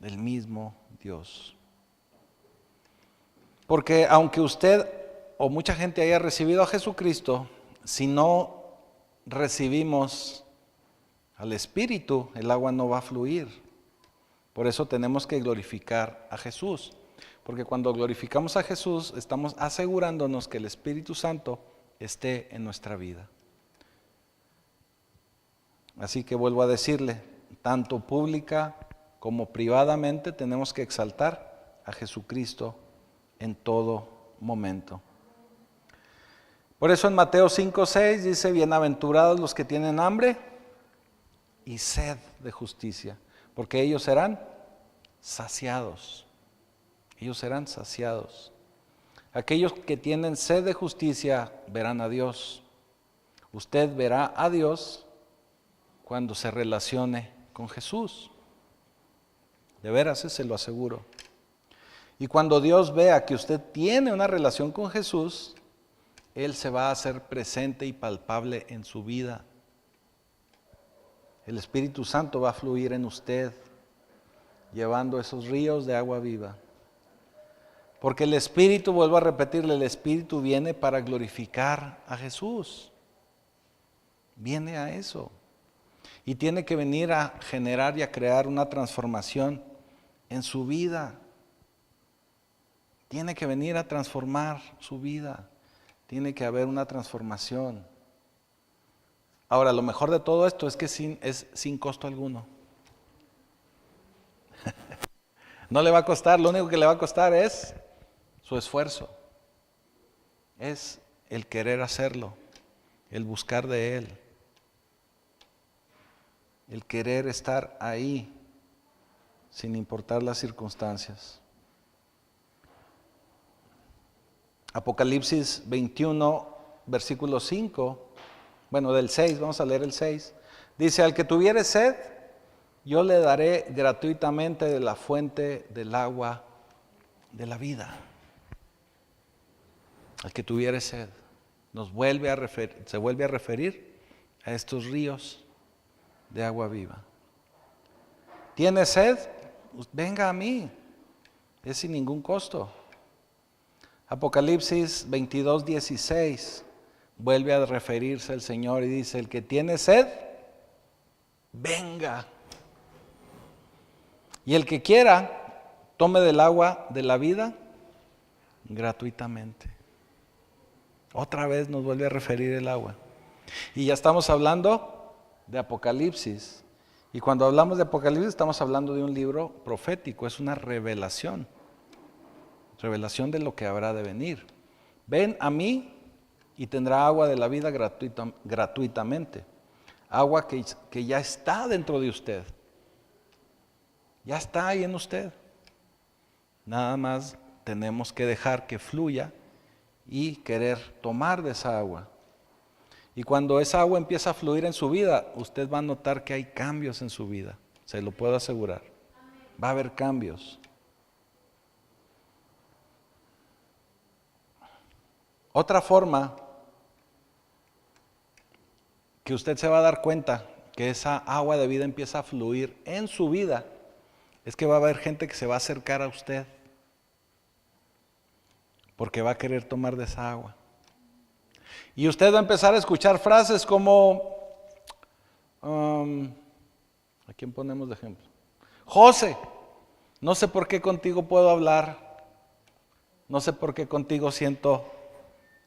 Speaker 1: del mismo Dios. Porque aunque usted o mucha gente haya recibido a Jesucristo, si no recibimos al Espíritu, el agua no va a fluir. Por eso tenemos que glorificar a Jesús. Porque cuando glorificamos a Jesús, estamos asegurándonos que el Espíritu Santo esté en nuestra vida. Así que vuelvo a decirle, tanto pública como privadamente tenemos que exaltar a Jesucristo en todo momento. Por eso en Mateo 5:6 dice, bienaventurados los que tienen hambre y sed de justicia, porque ellos serán saciados. Ellos serán saciados. Aquellos que tienen sed de justicia verán a Dios. Usted verá a Dios cuando se relacione con Jesús. De veras, se lo aseguro. Y cuando Dios vea que usted tiene una relación con Jesús, Él se va a hacer presente y palpable en su vida. El Espíritu Santo va a fluir en usted, llevando esos ríos de agua viva. Porque el Espíritu, vuelvo a repetirle, el Espíritu viene para glorificar a Jesús. Viene a eso. Y tiene que venir a generar y a crear una transformación en su vida. Tiene que venir a transformar su vida. Tiene que haber una transformación. Ahora, lo mejor de todo esto es que es sin costo alguno. No le va a costar, lo único que le va a costar es su esfuerzo. Es el querer hacerlo, el buscar de Él, el querer estar ahí sin importar las circunstancias. Apocalipsis 21, versículo 5, bueno, del 6, vamos a leer el 6. Dice, al que tuviere sed, yo le daré gratuitamente de la fuente del agua de la vida. Al que tuviere sed, se vuelve a referir a estos ríos de agua viva. ¿Tiene sed? Pues venga a mí, es sin ningún costo. Apocalipsis 22, 16, vuelve a referirse al Señor y dice, el que tiene sed, venga. Y el que quiera, tome del agua de la vida gratuitamente. Otra vez nos vuelve a referir el agua. Y ya estamos hablando de Apocalipsis. Y cuando hablamos de Apocalipsis estamos hablando de un libro profético, es una revelación. Revelación de lo que habrá de venir. Ven a mí y tendrá agua de la vida gratuitamente. Agua que ya está dentro de usted. Ya está ahí en usted. Nada más tenemos que dejar que fluya y querer tomar de esa agua. Y cuando esa agua empieza a fluir en su vida, usted va a notar que hay cambios en su vida. Se lo puedo asegurar. Va a haber cambios. Otra forma que usted se va a dar cuenta que esa agua de vida empieza a fluir en su vida es que va a haber gente que se va a acercar a usted porque va a querer tomar de esa agua. Y usted va a empezar a escuchar frases como, ¿a quién ponemos de ejemplo? José, no sé por qué contigo puedo hablar, no sé por qué contigo siento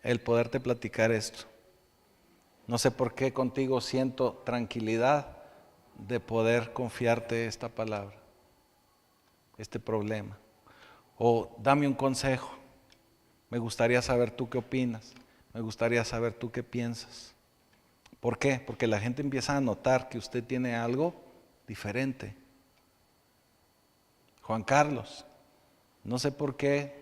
Speaker 1: el poderte platicar esto. No sé por qué contigo siento tranquilidad de poder confiarte esta palabra, este problema. O dame un consejo. Me gustaría saber tú qué opinas. Me gustaría saber tú qué piensas. ¿Por qué? Porque la gente empieza a notar que usted tiene algo diferente. Juan Carlos, no sé por qué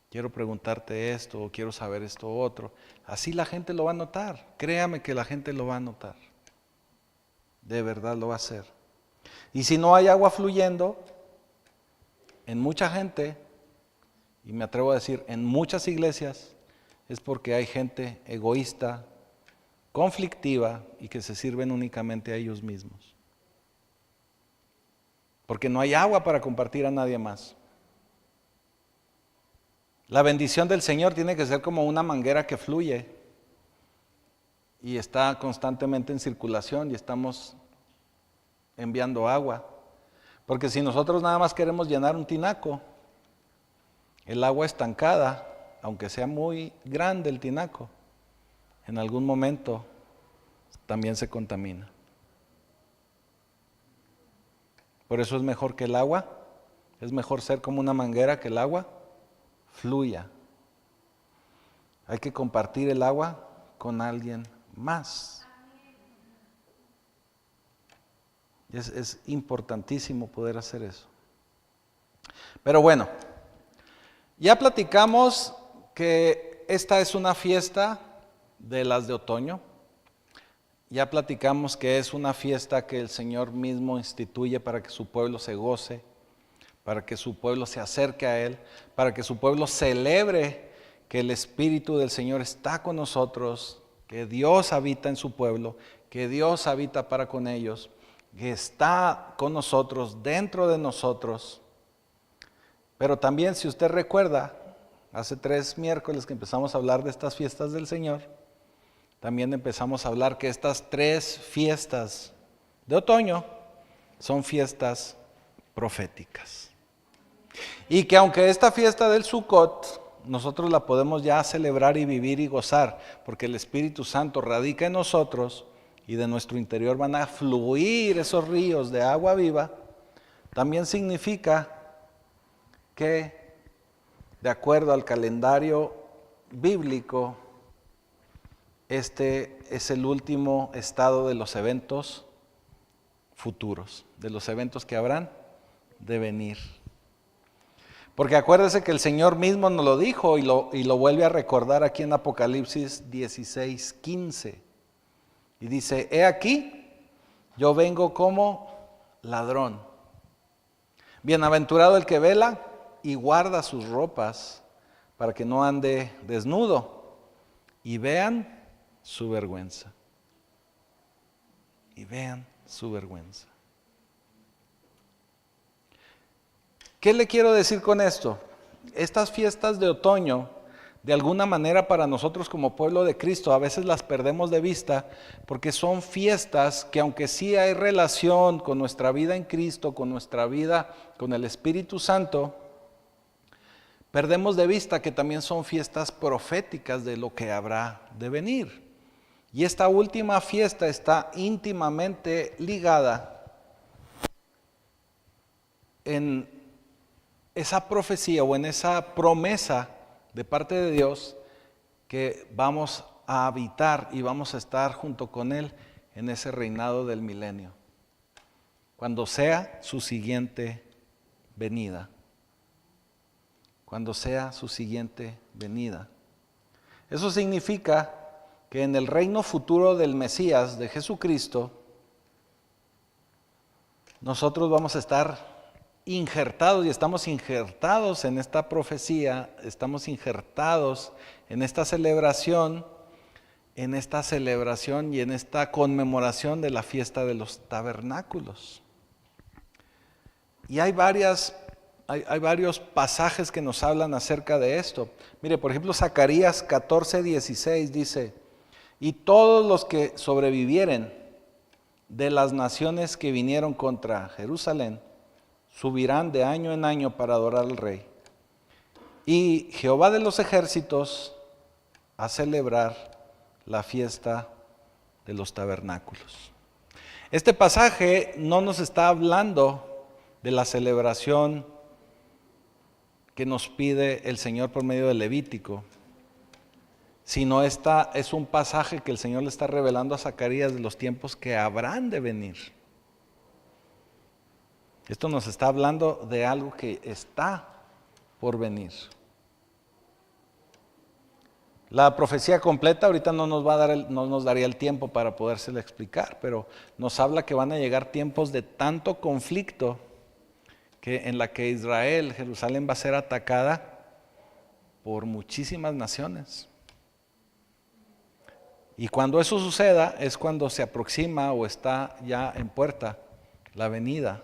Speaker 1: quiero preguntarte esto o quiero saber esto otro. Así la gente lo va a notar. Créame que la gente lo va a notar. De verdad lo va a hacer. Y si no hay agua fluyendo, en mucha gente, y me atrevo a decir en muchas iglesias, es porque hay gente egoísta, conflictiva y que se sirven únicamente a ellos mismos. Porque no hay agua para compartir a nadie más. La bendición del Señor tiene que ser como una manguera que fluye y está constantemente en circulación y estamos enviando agua. Porque si nosotros nada más queremos llenar un tinaco, el agua estancada, aunque sea muy grande el tinaco, en algún momento también se contamina. Por eso es mejor que el agua Es mejor ser como una manguera que el agua fluya. Hay que compartir el agua con alguien más. Es importantísimo poder hacer eso. Pero bueno, ya platicamos que esta es una fiesta de las de otoño. Ya platicamos que es una fiesta que el Señor mismo instituye para que su pueblo se goce, para que su pueblo se acerque a Él, para que su pueblo celebre que el Espíritu del Señor está con nosotros, que Dios habita en su pueblo, que Dios habita para con ellos, que está con nosotros, dentro de nosotros. Pero también, si usted recuerda, hace 3 miércoles que empezamos a hablar de estas fiestas del Señor, también empezamos a hablar que estas 3 fiestas de otoño son fiestas proféticas. Y que aunque esta fiesta del Sukkot nosotros la podemos ya celebrar y vivir y gozar, porque el Espíritu Santo radica en nosotros y de nuestro interior van a fluir esos ríos de agua viva, también significa que, de acuerdo al calendario bíblico, este es el último estado de los eventos futuros, de los eventos que habrán de venir. Porque acuérdese que el Señor mismo nos lo dijo y lo vuelve a recordar aquí en Apocalipsis 16:15. Y dice, he aquí, yo vengo como ladrón. Bienaventurado el que vela y guarda sus ropas para que no ande desnudo y vean su vergüenza. Y vean su vergüenza. ¿Qué le quiero decir con esto? Estas fiestas de otoño, de alguna manera para nosotros como pueblo de Cristo, a veces las perdemos de vista porque son fiestas que aunque sí hay relación con nuestra vida en Cristo, con nuestra vida con el Espíritu Santo, perdemos de vista que también son fiestas proféticas de lo que habrá de venir. Y esta última fiesta está íntimamente ligada en esa profecía o en esa promesa de parte de Dios que vamos a habitar y vamos a estar junto con Él en ese reinado del milenio, cuando sea su siguiente venida. Cuando sea su siguiente venida. Eso significa que en el reino futuro del Mesías, de Jesucristo, nosotros vamos a estar injertados y estamos injertados en esta profecía, estamos injertados en esta celebración y en esta conmemoración de la fiesta de los tabernáculos. Y hay varios pasajes que nos hablan acerca de esto. Mire, por ejemplo, Zacarías 14:16 dice, y todos los que sobrevivieren de las naciones que vinieron contra Jerusalén, subirán de año en año para adorar al Rey. Y Jehová de los ejércitos a celebrar la fiesta de los tabernáculos. Este pasaje no nos está hablando de la celebración que nos pide el Señor por medio del Levítico, sino esta es un pasaje que el Señor le está revelando a Zacarías de los tiempos que habrán de venir. Esto nos está hablando de algo que está por venir. La profecía completa ahorita no nos daría el tiempo para podérsela explicar, pero nos habla que van a llegar tiempos de tanto conflicto que en la que Israel, Jerusalén va a ser atacada por muchísimas naciones. Y cuando eso suceda es cuando se aproxima o está ya en puerta la venida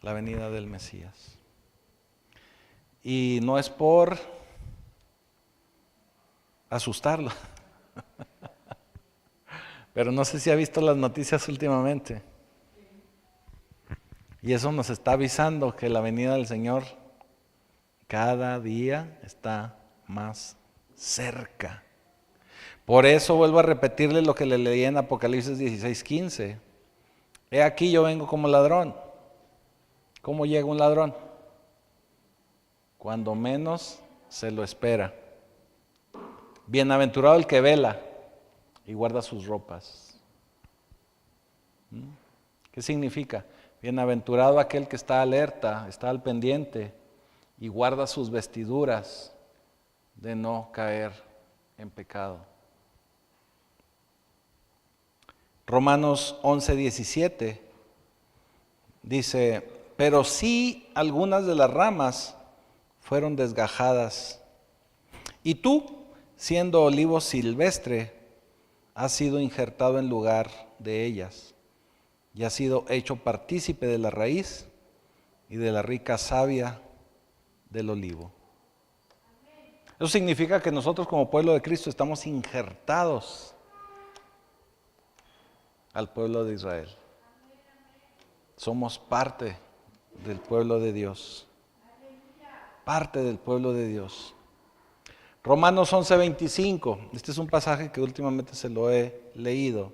Speaker 1: del Mesías. Y no es por asustarlo, pero no sé si ha visto las noticias últimamente. Y eso nos está avisando que la venida del Señor cada día está más cerca. Por eso vuelvo a repetirle lo que le leí en Apocalipsis 16:15. He aquí yo vengo como ladrón. ¿Cómo llega un ladrón? cuando menos se lo espera. Bienaventurado el que vela y guarda sus ropas. ¿Qué significa? Bienaventurado aquel que está alerta, está al pendiente y guarda sus vestiduras de no caer en pecado. Romanos 11:17 dice: pero sí algunas de las ramas fueron desgajadas, y tú, siendo olivo silvestre, has sido injertado en lugar de ellas, y has sido hecho partícipe de la raíz y de la rica savia del olivo. Eso significa que nosotros como pueblo de Cristo estamos injertados al pueblo de Israel. Somos parte del pueblo de Dios. Parte del pueblo de Dios. Romanos 11:25. Este es un pasaje que últimamente se lo he leído,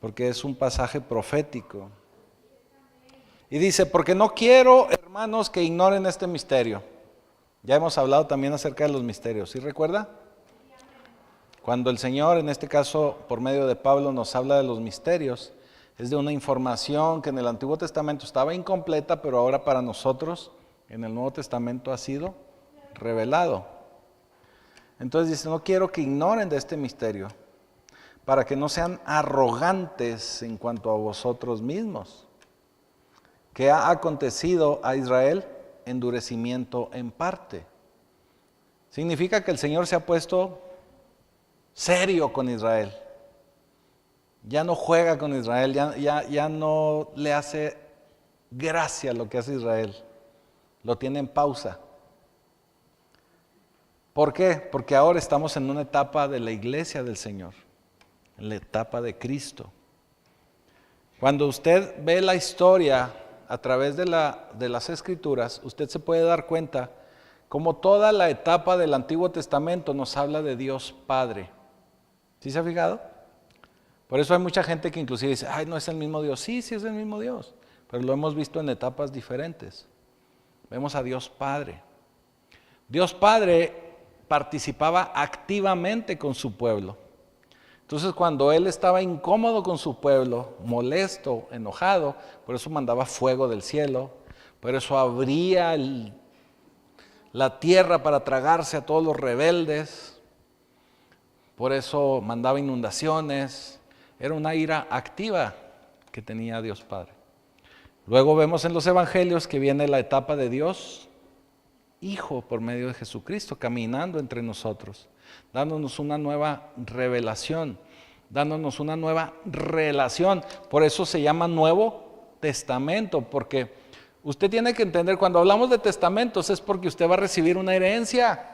Speaker 1: porque es un pasaje profético. Y dice: porque no quiero, hermanos, que ignoren este misterio. Ya hemos hablado también acerca de los misterios, ¿sí recuerda? Cuando el Señor, en este caso por medio de Pablo, nos habla de los misterios, es de una información que en el Antiguo Testamento estaba incompleta, pero ahora para nosotros en el Nuevo Testamento ha sido revelado. Entonces dice: no quiero que ignoren de este misterio, para que no sean arrogantes en cuanto a vosotros mismos, que ha acontecido a Israel endurecimiento en parte. Significa que el Señor se ha puesto serio con Israel. Ya no juega con Israel, ya no le hace gracia lo que hace Israel. Lo tiene en pausa. ¿Por qué? Porque ahora estamos en una etapa de la iglesia del Señor, en la etapa de Cristo. Cuando usted ve la historia a través de las Escrituras, usted se puede dar cuenta como toda la etapa del Antiguo Testamento nos habla de Dios Padre. ¿Sí se ha fijado? Por eso hay mucha gente que inclusive dice: ay, no es el mismo Dios. Sí, sí es el mismo Dios, pero lo hemos visto en etapas diferentes. Vemos a Dios Padre. Dios Padre participaba activamente con su pueblo. Entonces, cuando Él estaba incómodo con su pueblo, molesto, enojado, por eso mandaba fuego del cielo, por eso abría la tierra para tragarse a todos los rebeldes, por eso mandaba inundaciones. Era una ira activa que tenía Dios Padre. Luego vemos en los evangelios que viene la etapa de Dios Hijo por medio de Jesucristo, caminando entre nosotros, dándonos una nueva revelación, dándonos una nueva relación. Por eso se llama Nuevo Testamento, porque usted tiene que entender, cuando hablamos de testamentos es porque usted va a recibir una herencia.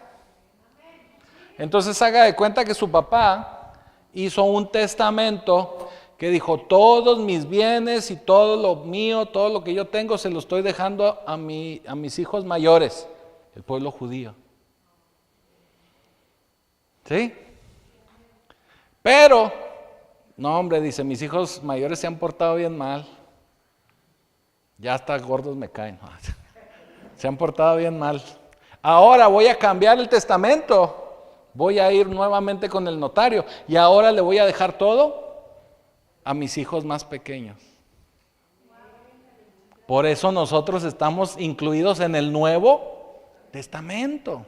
Speaker 1: Entonces haga de cuenta que su papá hizo un testamento que dijo: todos mis bienes y todo lo mío, todo lo que yo tengo, se lo estoy dejando a mis hijos mayores, el pueblo judío. ¿Sí? Pero, no hombre, dice: mis hijos mayores se han portado bien mal. Ya hasta gordos me caen. Se han portado bien mal. Ahora voy a cambiar el testamento. Voy a ir nuevamente con el notario y ahora le voy a dejar todo a mis hijos más pequeños. Por eso nosotros estamos incluidos en el Nuevo Testamento.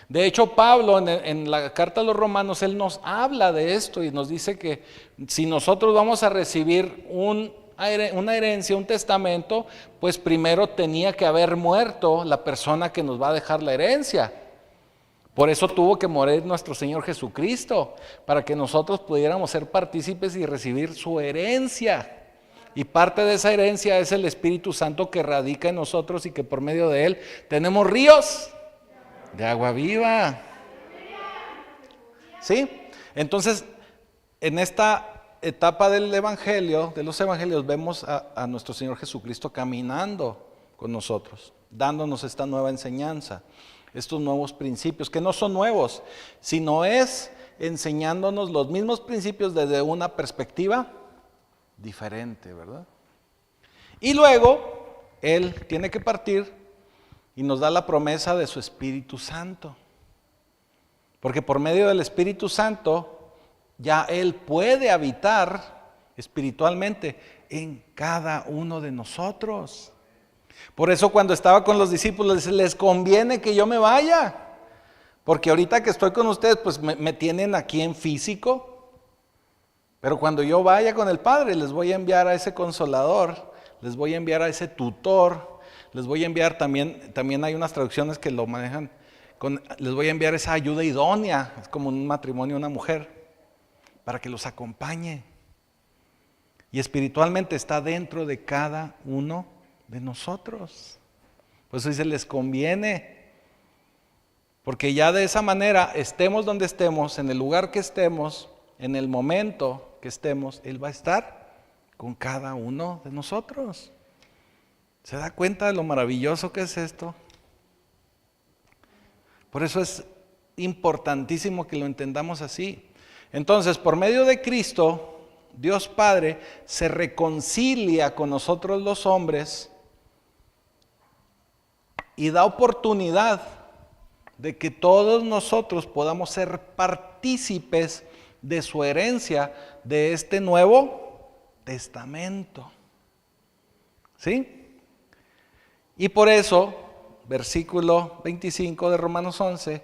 Speaker 1: De hecho, Pablo en la carta a los Romanos, él nos habla de esto y nos dice que si nosotros vamos a recibir una herencia, un testamento, pues primero tenía que haber muerto la persona que nos va a dejar la herencia. Por eso tuvo que morir nuestro Señor Jesucristo, para que nosotros pudiéramos ser partícipes y recibir su herencia. Y parte de esa herencia es el Espíritu Santo que radica en nosotros y que por medio de él tenemos ríos de agua viva. ¿Sí? Entonces, en esta etapa del Evangelio, de los Evangelios, vemos a nuestro Señor Jesucristo caminando con nosotros, dándonos esta nueva enseñanza, estos nuevos principios, que no son nuevos, sino es enseñándonos los mismos principios desde una perspectiva diferente, ¿verdad? Y luego, Él tiene que partir y nos da la promesa de su Espíritu Santo. Porque por medio del Espíritu Santo ya Él puede habitar espiritualmente en cada uno de nosotros. Por eso cuando estaba con los discípulos les conviene que yo me vaya. Porque ahorita que estoy con ustedes pues me tienen aquí en físico. Pero cuando yo vaya con el Padre les voy a enviar a ese consolador, les voy a enviar a ese tutor, les voy a enviar también hay unas traducciones que lo manejan, les voy a enviar esa ayuda idónea, es como un matrimonio, una mujer, para que los acompañe. Y espiritualmente está dentro de cada uno de nosotros. Por eso dice, les conviene. Porque ya de esa manera, estemos donde estemos, en el lugar que estemos, en el momento que estemos, Él va a estar con cada uno de nosotros. ¿Se da cuenta de lo maravilloso que es esto? Por eso es importantísimo que lo entendamos así. Entonces, por medio de Cristo, Dios Padre se reconcilia con nosotros los hombres y da oportunidad de que todos nosotros podamos ser partícipes de su herencia de este Nuevo Testamento. ¿Sí? Y por eso, versículo 25 de Romanos 11,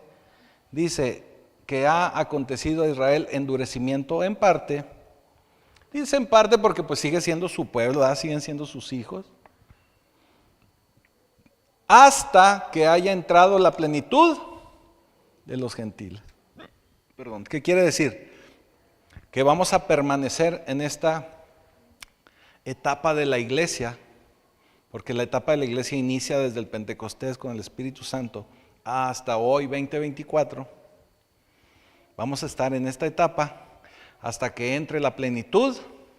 Speaker 1: dice que ha acontecido a Israel endurecimiento en parte. Dice en parte porque pues sigue siendo su pueblo, ¿verdad? Siguen siendo sus hijos. Hasta que haya entrado la plenitud de los gentiles. Perdón, ¿qué quiere decir? Que vamos a permanecer en esta etapa de la iglesia, porque la etapa de la iglesia inicia desde el Pentecostés con el Espíritu Santo hasta hoy 2024. Vamos a estar en esta etapa hasta que entre la plenitud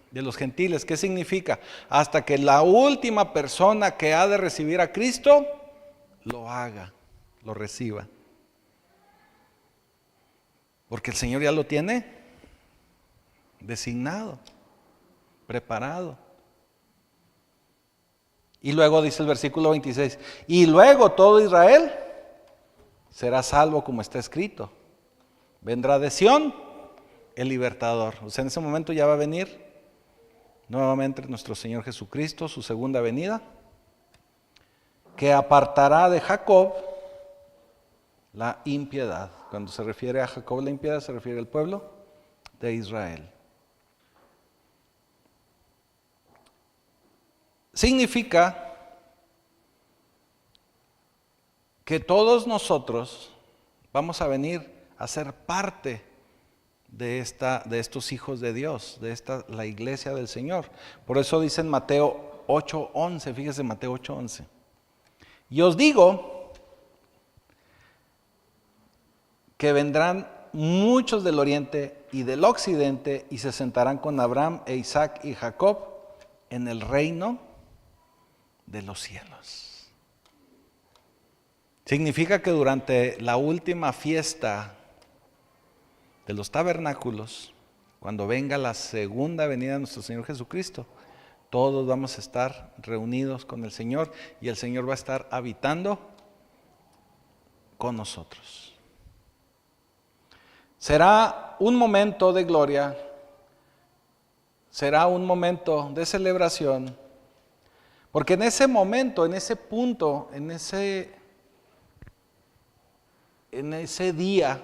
Speaker 1: de los gentiles. ¿Qué significa? Hasta que la última persona que ha de recibir a Cristo lo haga, lo reciba. Porque el Señor ya lo tiene designado, preparado. Y luego dice el versículo 26, y luego todo Israel será salvo como está escrito. Vendrá de Sión el libertador. O sea, en ese momento ya va a venir nuevamente nuestro Señor Jesucristo, su segunda venida, que apartará de Jacob la impiedad. Cuando se refiere a Jacob la impiedad, se refiere al pueblo de Israel. Significa que todos nosotros vamos a venir a ser parte de estos hijos de Dios, la iglesia del Señor. Por eso dice en Mateo 8:11, fíjese Mateo 8:11. Y os digo que vendrán muchos del oriente y del occidente y se sentarán con Abraham e Isaac y Jacob en el reino de los cielos. Significa que durante la última fiesta de los tabernáculos, cuando venga la segunda venida de nuestro Señor Jesucristo, todos vamos a estar reunidos con el Señor y el Señor va a estar habitando con nosotros. Será un momento de gloria, será un momento de celebración, porque en ese momento, en ese punto, en ese día,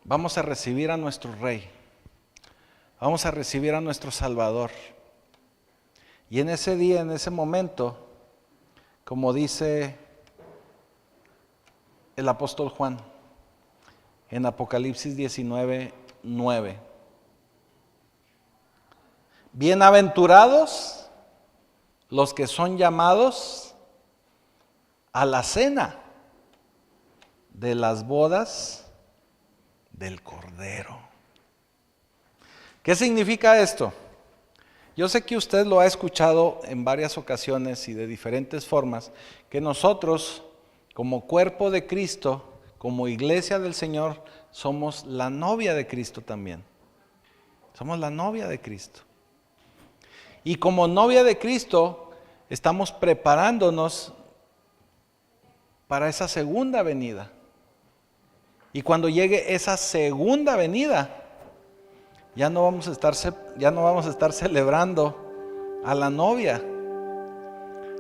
Speaker 1: vamos a recibir a nuestro Rey, vamos a recibir a nuestro Salvador. Y en ese día, en ese momento, como dice el apóstol Juan, en Apocalipsis 19:9, bienaventurados los que son llamados a la cena de las bodas del Cordero. ¿Qué significa esto? Yo sé que usted lo ha escuchado en varias ocasiones y de diferentes formas, que nosotros, como cuerpo de Cristo, como iglesia del Señor, somos la novia de Cristo también. Somos la novia de Cristo. Y como novia de Cristo, estamos preparándonos para esa segunda venida. Y cuando llegue esa segunda venida, ya no vamos a estar celebrando a la novia,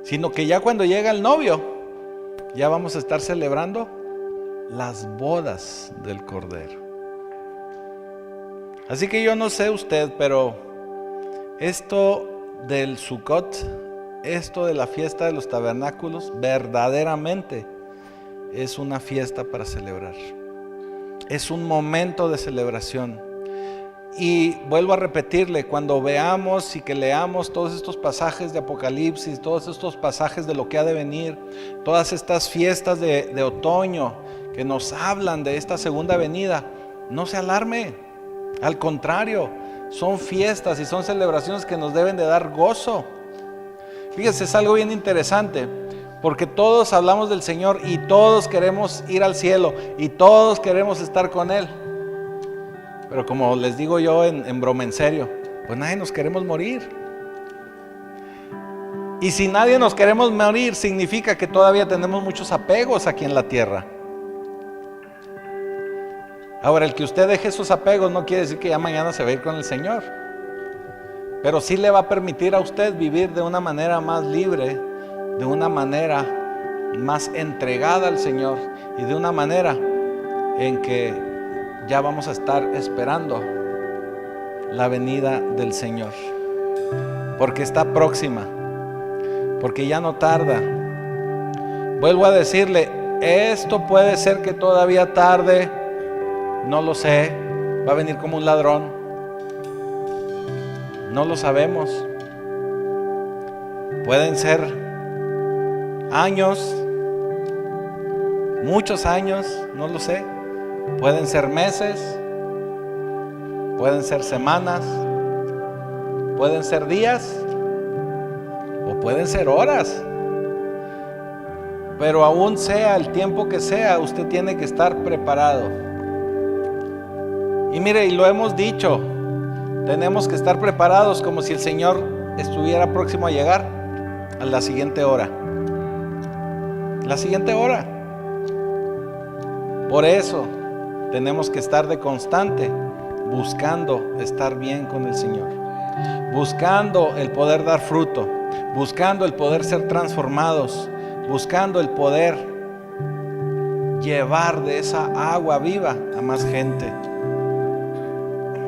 Speaker 1: sino que ya cuando llega el novio, ya vamos a estar celebrando las bodas del Cordero. Así que yo no sé usted, pero esto del Sukkot, esto de la fiesta de los tabernáculos, verdaderamente es una fiesta para celebrar. Es un momento de celebración. Y vuelvo a repetirle, cuando veamos y que leamos todos estos pasajes de Apocalipsis, todos estos pasajes de lo que ha de venir, todas estas fiestas de otoño que nos hablan de esta segunda venida, no se alarme. Al contrario, son fiestas y son celebraciones que nos deben de dar gozo. Fíjese, es algo bien interesante, porque todos hablamos del Señor y todos queremos ir al cielo y todos queremos estar con Él. Pero como les digo yo en broma, en serio, pues nadie nos queremos morir. Y si nadie nos queremos morir, significa que todavía tenemos muchos apegos aquí en la tierra. Ahora, el que usted deje esos apegos no quiere decir que ya mañana se va a ir con el Señor, pero sí le va a permitir a usted vivir de una manera más libre, de una manera más entregada al Señor y de una manera en que ya vamos a estar esperando la venida del Señor, porque está próxima, porque ya no tarda. Vuelvo a decirle, esto puede ser que todavía tarde, no lo sé, va a venir como un ladrón, no lo sabemos. Pueden ser años, muchos años, no lo sé. Pueden ser meses, pueden ser semanas, pueden ser días o pueden ser horas. Pero aún sea el tiempo que sea, usted tiene que estar preparado. Y mire, y lo hemos dicho, tenemos que estar preparados como si el Señor estuviera próximo a llegar a la siguiente hora. La siguiente hora. Por eso tenemos que estar de constante buscando estar bien con el Señor, buscando el poder dar fruto, buscando el poder ser transformados, buscando el poder llevar de esa agua viva a más gente,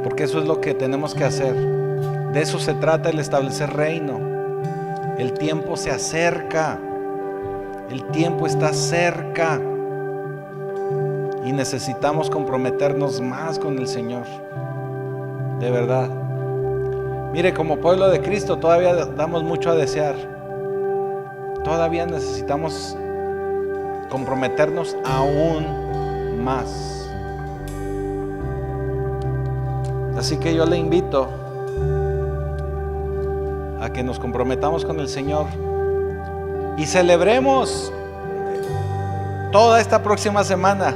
Speaker 1: porque eso es lo que tenemos que hacer. De eso se trata el establecer reino. El tiempo se acerca, el tiempo está cerca. Y necesitamos comprometernos más con el Señor, de verdad. Mire, como pueblo de Cristo todavía damos mucho a desear. Todavía necesitamos comprometernos aún más. Así que yo le invito a que nos comprometamos con el Señor y celebremos toda esta próxima semana.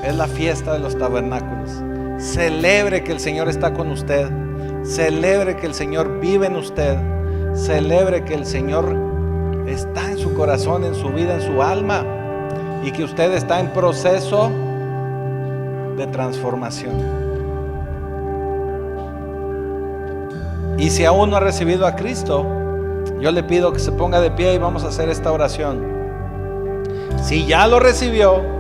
Speaker 1: Es la fiesta de los tabernáculos. Celebre que el Señor está con usted. Celebre que el Señor vive en usted. Celebre que el Señor está en su corazón, en su vida, en su alma. Y que usted está en proceso de transformación. Y si aún no ha recibido a Cristo, yo le pido que se ponga de pie y vamos a hacer esta oración. Si ya lo recibió,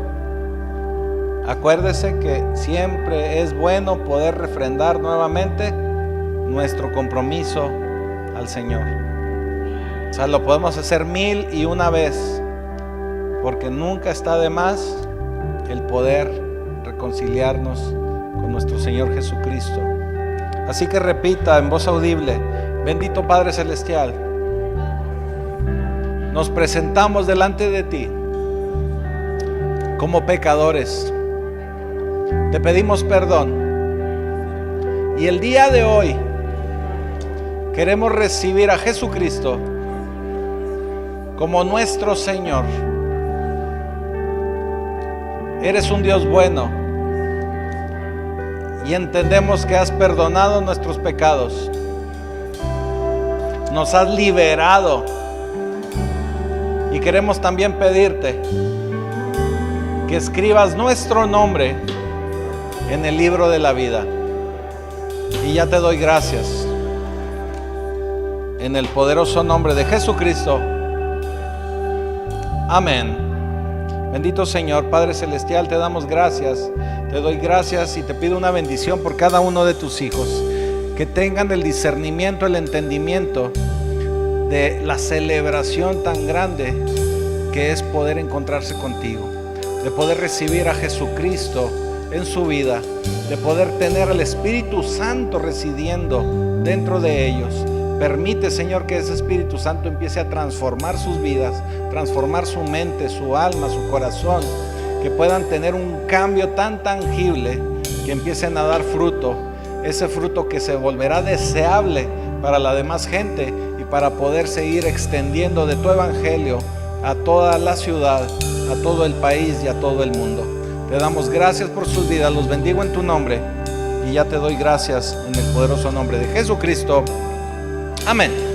Speaker 1: acuérdese que siempre es bueno poder refrendar nuevamente nuestro compromiso al Señor. O sea, lo podemos hacer 1001 vez, porque nunca está de más el poder reconciliarnos con nuestro Señor Jesucristo. Así que repita en voz audible: bendito Padre Celestial, nos presentamos delante de ti como pecadores. Te pedimos perdón y el día de hoy queremos recibir a Jesucristo como nuestro Señor. Eres un Dios bueno y entendemos que has perdonado nuestros pecados. nos has liberado. Y queremos también pedirte que escribas nuestro nombre en el libro de la vida. Y ya te doy gracias. En el poderoso nombre de Jesucristo. Amén. Bendito Señor, Padre Celestial, te damos gracias. Te doy gracias y te pido una bendición por cada uno de tus hijos. Que tengan el discernimiento, el entendimiento de la celebración tan grande que es poder encontrarse contigo. De poder recibir a Jesucristo en su vida. De poder tener al Espíritu Santo residiendo dentro de ellos. Permite, Señor, que ese Espíritu Santo empiece a transformar sus vidas, transformar su mente, su alma, su corazón, que puedan tener un cambio tan tangible, que empiecen a dar fruto, ese fruto que se volverá deseable para la demás gente y para poder seguir extendiendo de tu evangelio a toda la ciudad, a todo el país y a todo el mundo. Te damos gracias por sus vidas, los bendigo en tu nombre y ya te doy gracias en el poderoso nombre de Jesucristo. Amén.